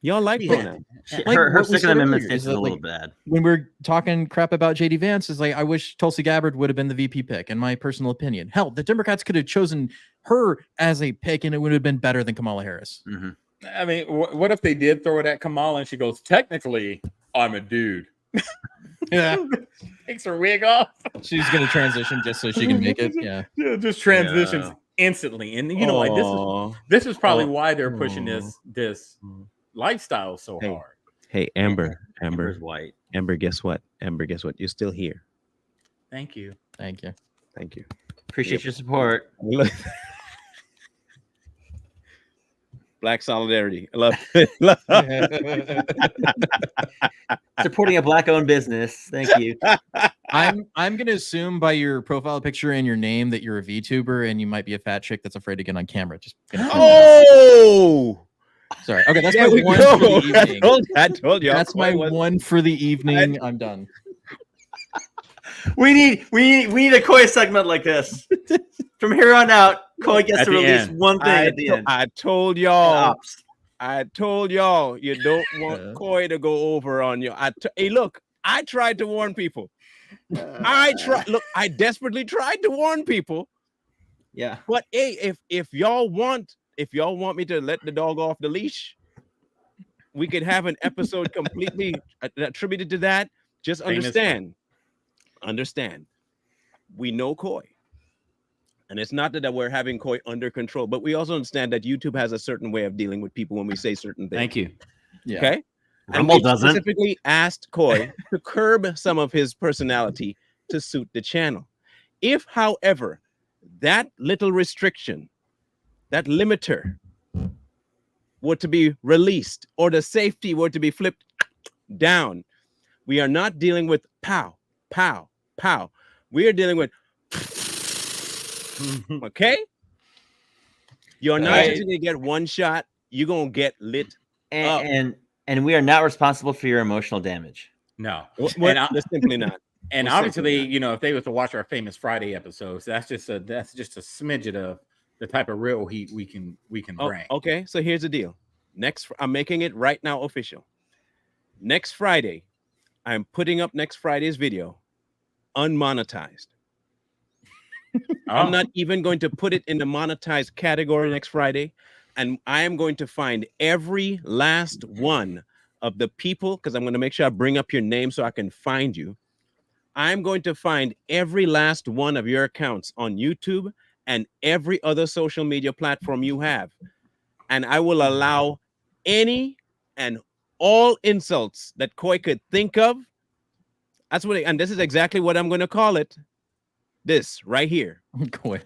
Y'all like pronouns? Like her Second Amendment is a little bad. When we're talking crap about JD Vance, is like I wish Tulsi Gabbard would have been the VP pick, in my personal opinion. Hell, the Democrats could have chosen her as a pick, and it would have been better than Kamala Harris. Mm-hmm. I mean, what if they did throw it at Kamala and she goes, "Technically, I'm a dude." Yeah, takes her wig off. She's gonna transition just so she can make it. Yeah, just transitions instantly, and you know, like this is probably why they're pushing this lifestyle so hard. Hey, Amber's white. Amber, guess what? You're still here. Thank you. Appreciate your support. Black solidarity. I love it. Supporting a Black-owned business. Thank you. I'm gonna assume by your profile picture and your name that you're a VTuber and you might be a fat chick that's afraid to get on camera. Just sorry. Okay, that's my one for the evening. I told you. That's my one for the evening. I'm done. We need a Koi segment like this. From here on out, Koi gets At to the release end. one thing at the end. I told And y'all. ops. I told y'all you don't want Koi to go over on you. Hey, look, I tried to warn people. I desperately tried to warn people. Yeah. But hey, if y'all want me to let the dog off the leash, we could have an episode completely attributed to that. Just understand. We know Koi. And it's not that we're having Koi under control, but we also understand that YouTube has a certain way of dealing with people when we say certain things. Thank you. Yeah. Okay. And Rumble we doesn't. specifically asked Koi to curb some of his personality to suit the channel. If, however, that little restriction, that limiter, were to be released or the safety were to be flipped down, we are not dealing with pow, pow, pow. We are dealing with okay. You're not just gonna get one shot. You're gonna get lit up. And we are not responsible for your emotional damage. No, We're simply not. And We're obviously, simply not. if they was to watch our famous Friday episodes, that's just a smidget of the type of real heat we can bring. Okay, so here's the deal. I'm making it right now official. Next Friday, I'm putting up next Friday's video unmonetized. I'm not even going to put it in the monetized category next Friday. And I am going to find every last one of the people, because I'm going to make sure I bring up your name so I can find you. I'm going to find every last one of your accounts on YouTube and every other social media platform you have. And I will allow any and all insults that Koi could think of. And this is exactly what I'm going to call it. This right here. Koi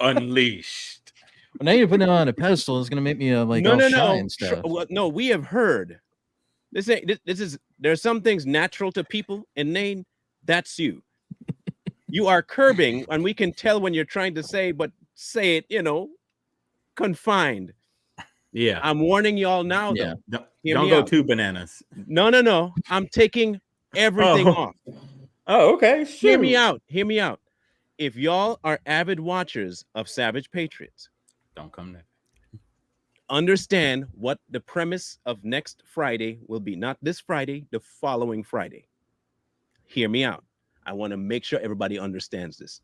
Unleashed. Well, now you're putting it on a pedestal. It's gonna make me No. We have heard this. There's some things natural to people, and Nain, that's you. You are curbing, and we can tell when you're trying to say it, confined. Yeah. I'm warning y'all now. Yeah. Though. Don't go too bananas. No. I'm taking everything off. Oh, okay. Hear me out. If y'all are avid watchers of Savage Patriots, don't come there. Understand what the premise of next Friday will be. Not this Friday, the following Friday. Hear me out. I want to make sure everybody understands this.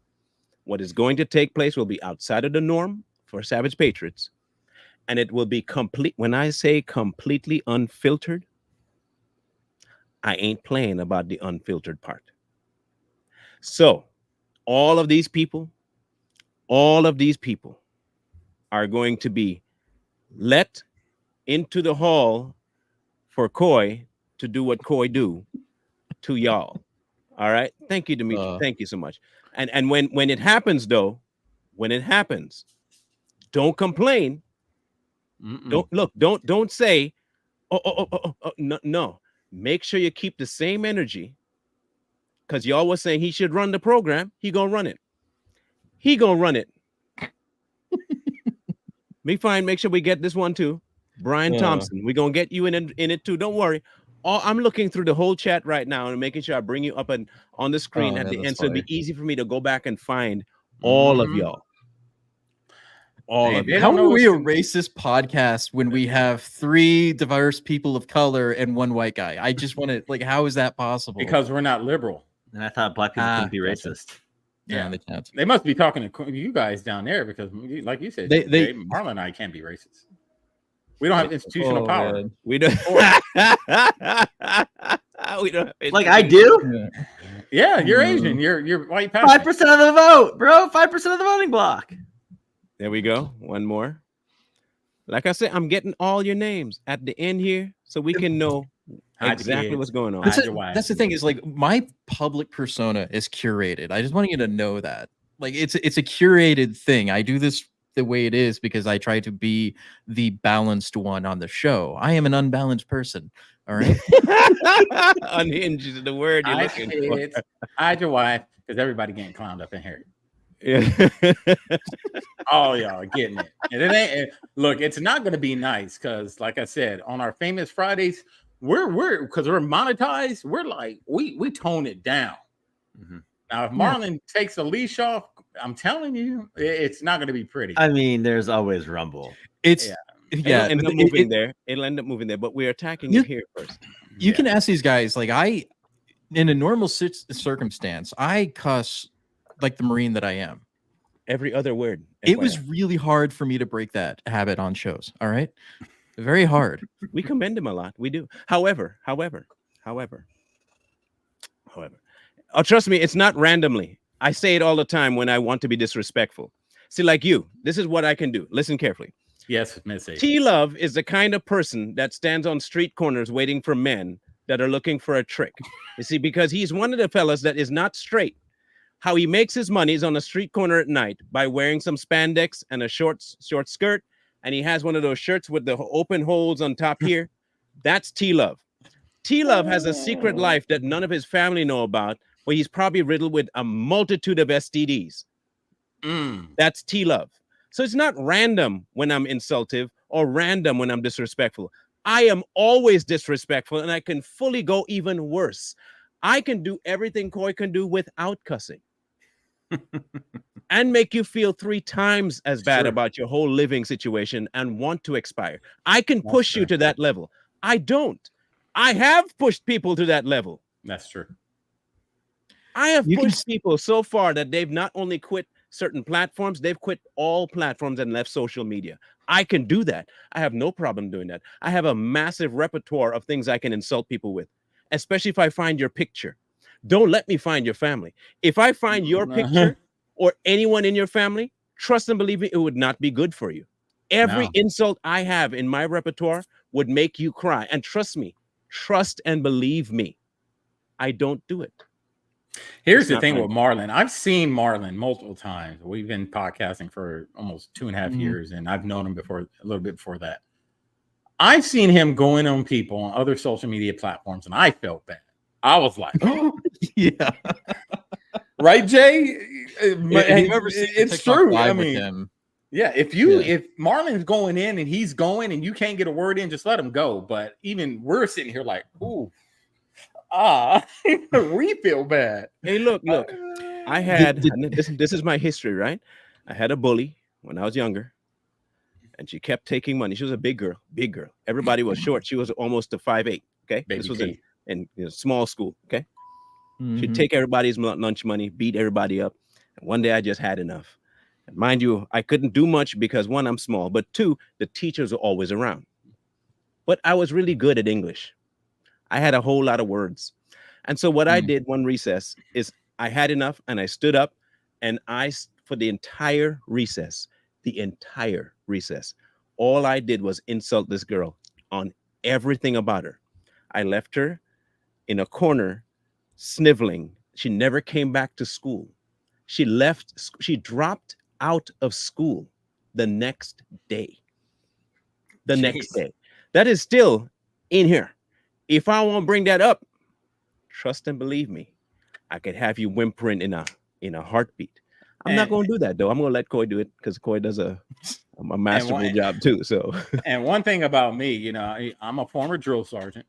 What is going to take place will be outside of the norm for Savage Patriots. And it will be complete. When I say completely unfiltered, I ain't playing about the unfiltered part. So, all of these people are going to be let into the hall for Koi to do what Koi do to y'all. All right. Thank you, Dimitri. Thank you so much. And when it happens, though, don't complain. Don't say, no. Make sure you keep the same energy. Because y'all was saying he should run the program. He gonna run it. Make sure we get this one too. Brian Thompson, we're gonna get you in it too. Don't worry. I'm looking through the whole chat right now and making sure I bring you up on the screen at the end. So it'll be easy for me to go back and find all of y'all. How are we a racist podcast when we have 3 diverse people of color and 1 white guy? I just want to how is that possible? Because we're not liberal. And I thought black people couldn't be racist. Yeah, they can't. They must be talking to you guys down there because, like you said, Marlon and I can't be racist. We don't have institutional power. Man. We don't. We don't. Like I do. Yeah, you're Asian. You're white. 5% of the vote, bro. 5% of the voting block. There we go. One more. Like I said, I'm getting all your names at the end here so we can know exactly what's going on. That's the thing is my public persona is curated. I just want you to know that. It's a curated thing. I do this the way it is because I try to be the balanced one on the show. I am an unbalanced person. All right. Unhinged is the word you're looking for. Hide your wife because everybody getting clowned up in here. Yeah. All y'all are getting it. And it ain't look, it's not going to be nice because, like I said, on our famous Fridays, we're because we're monetized, we're we tone it down. Mm-hmm. Now, if Marlon takes a leash off, I'm telling you, it's not going to be pretty. I mean, there's always Rumble. It's Yeah. yeah. It'll end up moving there. It'll end up moving there, but we're attacking it here first. You can ask these guys, like, in a normal circumstance, I cuss like the Marine that I am. Every other word. It was really hard for me to break that habit on shows. All right. Very hard. We commend him a lot. We do. However, trust me, it's not randomly. I say it all the time when I want to be disrespectful. See, like you, this is what I can do. Listen carefully. Yes, Missy. T-Love is the kind of person that stands on street corners waiting for men that are looking for a trick. You see, because he's one of the fellas that is not straight. How he makes his money is on a street corner at night by wearing some spandex and a short skirt, and he has one of those shirts with the open holes on top here. That's T-Love. T-Love has a secret life that none of his family know about, where he's probably riddled with a multitude of STDs. That's T-Love. So it's not random when I'm insultive or random when I'm disrespectful. I am always disrespectful, and I can fully go even worse. I can do everything Coy can do without cussing and make you feel 3 times as bad about your whole living situation and want to expire. I can push you to that level. I don't. I have pushed people to that level. That's true. I have pushed people so far that they've not only quit certain platforms, they've quit all platforms and left social media. I can do that. I have no problem doing that. I have a massive repertoire of things I can insult people with, especially if I find your picture. Don't let me find your family. If I find your picture or anyone in your family, trust and believe me, it would not be good for you. Every insult I have in my repertoire would make you cry. And trust me, trust and believe me, I don't do it. Here's the thing with Marlon. I've seen Marlon multiple times. We've been podcasting for almost 2.5 years, and I've known him before, a little bit before that. I've seen him going on people on other social media platforms, and I felt bad. I was like, oh, yeah. Right, Jay? It's true. I mean, yeah, if Marlon's going in and he's going and you can't get a word in, just let him go. But even we're sitting here like, ooh. We feel bad. Hey, look. I had this is my history, right? I had a bully when I was younger, and she kept taking money. She was a big girl. Everybody was short. She was almost a 5'8". Okay, this was in small school. Okay, she'd take everybody's lunch money, beat everybody up. And one day I just had enough. And mind you, I couldn't do much because 1, I'm small, but 2, the teachers were always around. But I was really good at English. I had a whole lot of words. And so what I did one recess is I had enough and I stood up and for the entire recess, all I did was insult this girl on everything about her. I left her in a corner sniveling. She never came back to school. She dropped out of school the next day. Next day. That is still in here. If I won't bring that up, trust and believe me, I could have you whimpering in a heartbeat. I'm not going to do that though. I'm going to let Coy do it because Coy does a masterful job too. So, and one thing about me, I'm a former drill sergeant.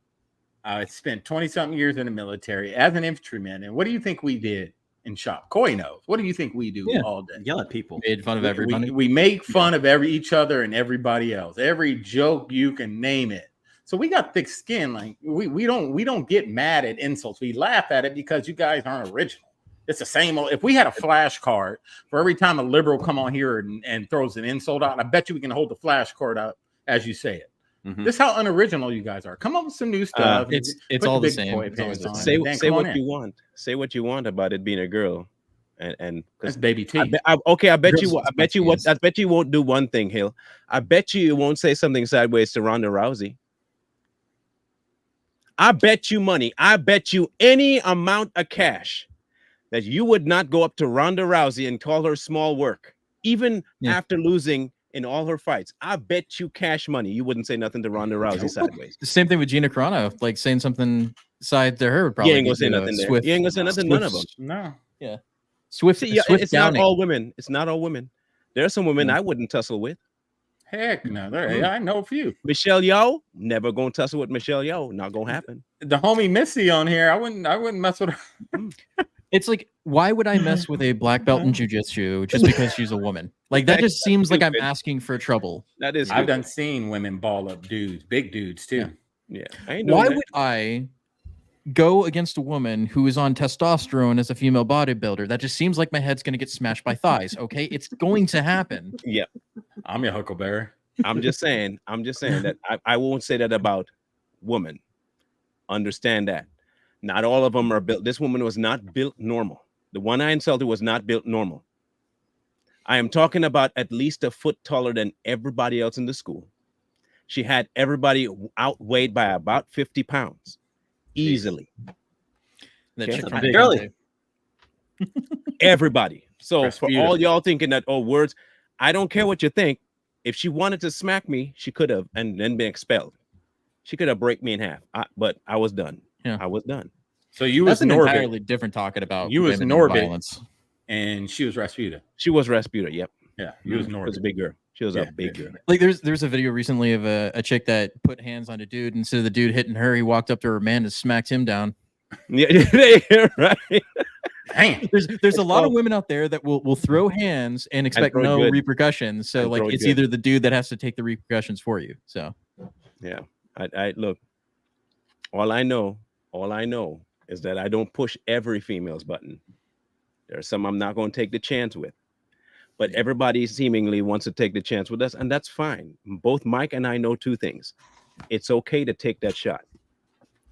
I spent 20-something years in the military as an infantryman. And what do you think we did in shop? Coy knows. What do you think we do all day? Yell at people. Made fun of everybody. We make fun of each other and everybody else. Every joke you can name it. So we got thick skin. Like we don't get mad at insults. We laugh at it because you guys aren't original. It's the same old. If we had a flashcard for every time a liberal come on here and throws an insult out, I bet you we can hold the flashcard up as you say it. This is how unoriginal you guys are. Come up with some new stuff. It's all the same. Say what you want. Say what you want about it being a girl, and that's baby T. I bet you won't do one thing, Hill. I bet you won't say something sideways to Ronda Rousey. I bet you money. I bet you any amount of cash that you would not go up to Ronda Rousey and call her small work, even after losing in all her fights. I bet you cash money you wouldn't say nothing to Ronda Rousey sideways. The same thing with Gina Carano, like saying something side to her would probably. You ain't gonna say nothing there. You ain't gonna say nothing. None of them. No. Yeah. Swift. It's not all women. It's not all women. There are some women I wouldn't tussle with. Heck no, I know a few. Michelle Yeoh, never gonna tussle with Michelle Yeoh. Not gonna happen. The homie Missy on here, I wouldn't mess with her. It's like, why would I mess with a black belt in jujitsu just because she's a woman? Like that just seems like I'm stupid. asking for trouble. That is. I've stupid. done seen women ball up dudes, big dudes too. Yeah. I ain't doing Why that. would I go against a woman who is on testosterone as a female bodybuilder? That just seems like my head's going to get smashed by thighs. Okay, it's going to happen. Yeah. I'm your huckleberry. I'm just saying that I won't say that about women. Understand that. Not all of them are built. This woman was not built normal. The one I insulted was not built normal. I am talking about at least a foot taller than everybody else in the school. She had everybody outweighed by about 50 pounds. Easily. That Okay. chick from Really? Everybody. So That's for all beautiful. y'all thinking that, oh, words, I don't care what you think. If she wanted to smack me, she could have and then been expelled. She could have break me in half. But I was done. Yeah. I was done. So you That's was an Norbit, entirely different talking about You was women and Norbit. violence. and she was Rasputa. She was Rasputa. Yep. Yeah, you was She was a Norbit. big girl. She was Yeah, a big girl. Like there's a video recently of a chick that put hands on a dude. Instead of the dude hitting her, he walked up to her man and smacked him down. Yeah, right. Damn. There's a lot of So- women out there that will throw hands and expect throw it no good. repercussions. So And like throw it it's good. either the dude that has to take the repercussions for you. So Yeah. I look. All I know is that I don't push every female's button. There are some I'm not going to take the chance with. But everybody seemingly wants to take the chance with us, and that's fine. Both Mike and I know two things. It's okay to take that shot.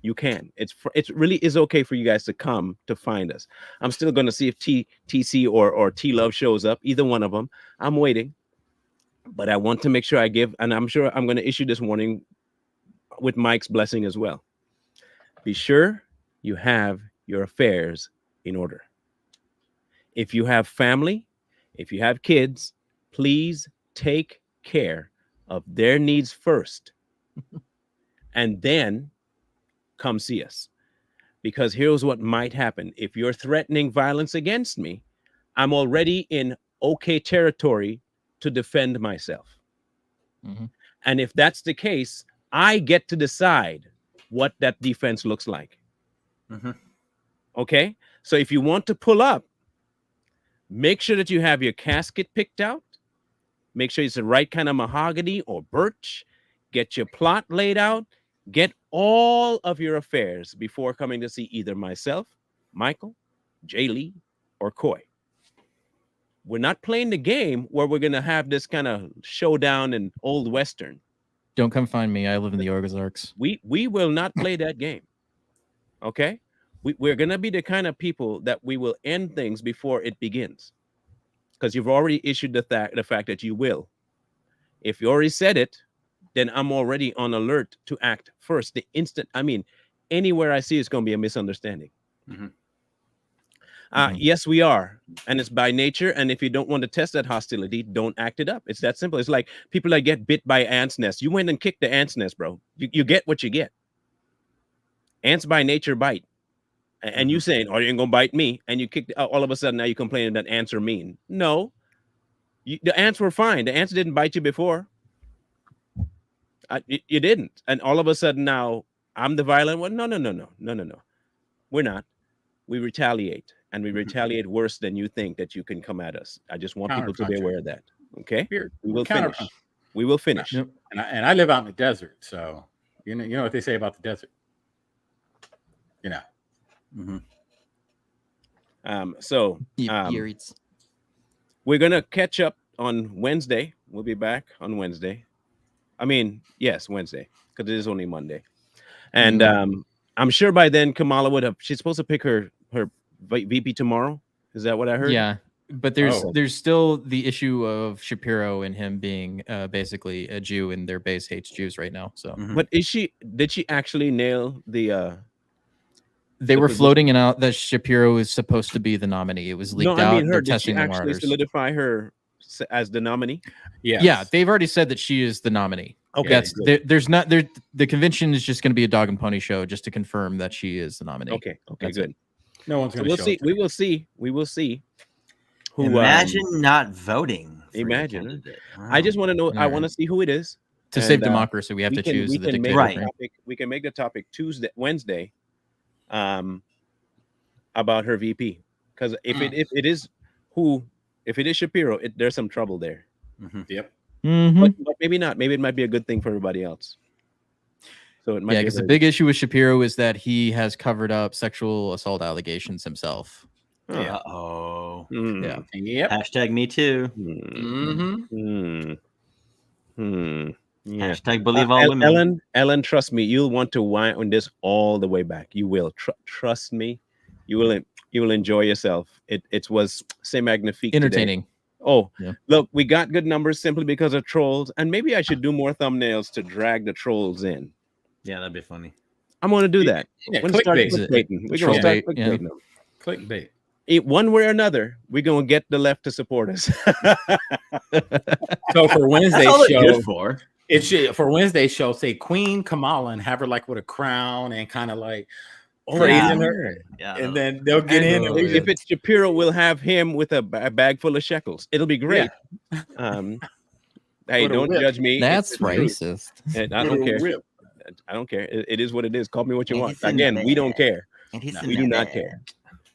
You can. It really is okay for you guys to come to find us. I'm still going to see if TC or T Love shows up. Either one of them. I'm waiting. But I want to make sure I give, and I'm sure I'm going to issue this warning with Mike's blessing as well. Be sure you have your affairs in order. If you have family, if you have kids, please take care of their needs first and then come see us. Because here's what might happen. If you're threatening violence against me, I'm already in okay territory to defend myself. Mhm. And if that's the case, I get to decide what that defense looks like. Mhm. Okay? So if you want to pull up, make sure that you have your casket picked out. Make sure it's the right kind of mahogany or birch. Get your plot laid out. Get all of your affairs before coming to see either myself, Michael, Jay Lee, or Coy. We're not playing the game where we're going to have this kind of showdown in Old Western. don't come find me. I live in the Ozarks. We will not play that game. Okay? We're going to be the kind of people that we will end things before it begins. Because you've already issued the fact that you will. If you already said it, then I'm already on alert to act first. The instant, anywhere I see it's going to be a misunderstanding. Mhm. Yes, we are. And it's by nature. And if you don't want to test that hostility, don't act it up. It's that simple. It's like people that get bit by ants' nest. You went and kicked the ants' nest, bro. You get what you get. Ants by nature bite. And you saying, oh, you ain't gonna bite me, and you kicked all of a sudden now you're complaining that ants are mean. No, the ants were fine. The ants didn't bite you before. You didn't, and all of a sudden now I'm the violent one. No. We're not. We retaliate, and we retaliate worse than you think that you can come at us. I just want people to be aware of that. Okay, Here, we will finish. counterpunch. We will finish. Yep. And I live out in the desert, so you know what they say about the desert. You know. So we're gonna catch up on Wednesday. We'll be back on Wednesday. Yes, Wednesday, because it is only Monday. And I'm sure by then Kamala would have. She's supposed to pick her VP tomorrow. Is that what I heard? Yeah, but there's still the issue of Shapiro and him being basically a Jew, and their base hates Jews right now. So But did she actually nail the? they were position? floating it out that Shapiro is supposed to be the nominee. It was leaked out. They're Did she testing the actually waters. solidify her as the nominee? Yes. Yeah, they've already said that she is the nominee. Okay, That's good. there's not there. The convention is just going to be a dog and pony show just to confirm that she is the nominee. Okay, That's good. No one's So going to show. we will see. We will see. Who? Imagine not voting. for your imagine. candidate. I just want to know. I Alright. want to see who it is. To And, save democracy, we have we to can- choose we the can make dictator. Right. the topic- we can make the topic Wednesday, about her VP. because if it is who, if it is Shapiro, there's some trouble there. Yep. Mhm. But maybe not. Maybe it might be a good thing for everybody else. So it might Yeah, be a because the very- big issue with Shapiro is that he has covered up sexual assault allegations himself. Yeah. Oh. Yeah. Yep. Hashtag me too. Mm-hmm. Yeah. Hashtag believe all women. Ellen, trust me, you'll want to wind this all the way back. You will. Trust me. You will enjoy yourself. It was c'est magnifique today. Entertaining. Oh, Yeah. look, we got good numbers simply because of trolls, and maybe I should do more thumbnails to drag the trolls in. Yeah, that'd be funny. I'm going to do that. Yeah, We're going to start clickbait. clickbaiting. We're going to start Trollbait, yeah. clickbaiting them. Clickbait. One way or another, we're going to get the left to support us. So for Wednesday's That's all they're show, good for. it should for Wednesday's show say Queen Kamala and have her like with a crown and kind of like praising her, Yeah, and then they'll get in. And if it's Shapiro, we'll have him with a bag full of shekels. It'll be great. Hey, With a don't whip. judge me. That's It's the truth. racist. And I don't care. I don't care. It is what it is. Call me what you And want. he's in Again, the we don't bag. care. And he's We do not care.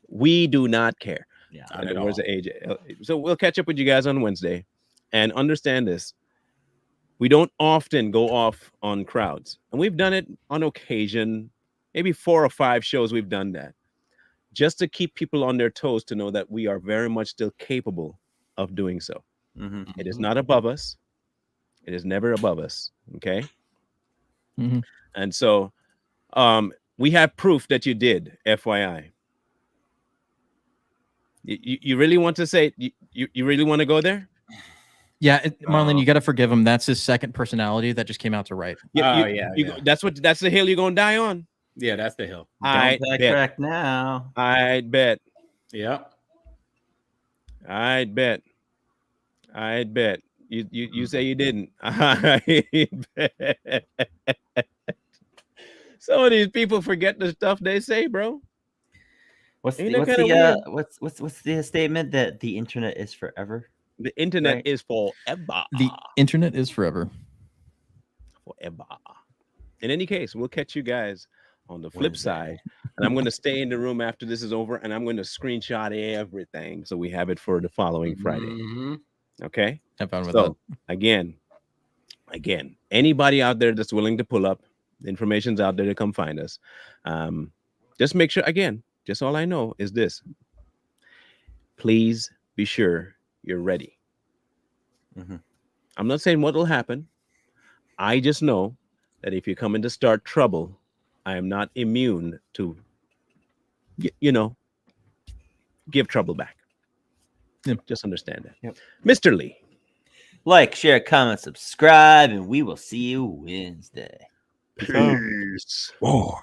We do not care. Yeah. Not at Where's all. the AJ? So we'll catch up with you guys on Wednesday, and understand this: we don't often go off on crowds, and we've done it on occasion. Maybe 4 or 5 shows we've done that, just to keep people on their toes, to know that we are very much still capable of doing so. Mm-hmm. It is not above us. It is never above us. Okay. Mhm. And so, we have proof that you did. FYI. You really want to say you really want to go there? Yeah, Marlon, you got to forgive him. That's his second personality that just came out to write. Yeah. That's the hill you're gonna die on. Yeah, that's the hill. I Don't bet. backtrack now. I'd bet. Yep. I'd bet. You say you didn't. I'd bet. Some of these people forget the stuff they say, bro. What's Ain't the, that what's kinda the weird? what's the statement that the internet is forever? The internet Right. is forever. The internet is forever. Forever. In any case, we'll catch you guys on the flip side. And I'm going to stay in the room after this is over, and I'm going to screenshot everything so we have it for the following Friday. Mhm. Okay. Have fun with that. So again, anybody out there that's willing to pull up, the information's out there to come find us. Just make sure, again, just all I know is this. Please be sure you're ready. Mhm. I'm not saying what will happen. I just know that if you come in to start trouble, I am not immune to, give trouble back. Yep. Just understand that. Yep. Mr. Lee. Like, share, comment, subscribe, and we will see you Wednesday. Peace. War.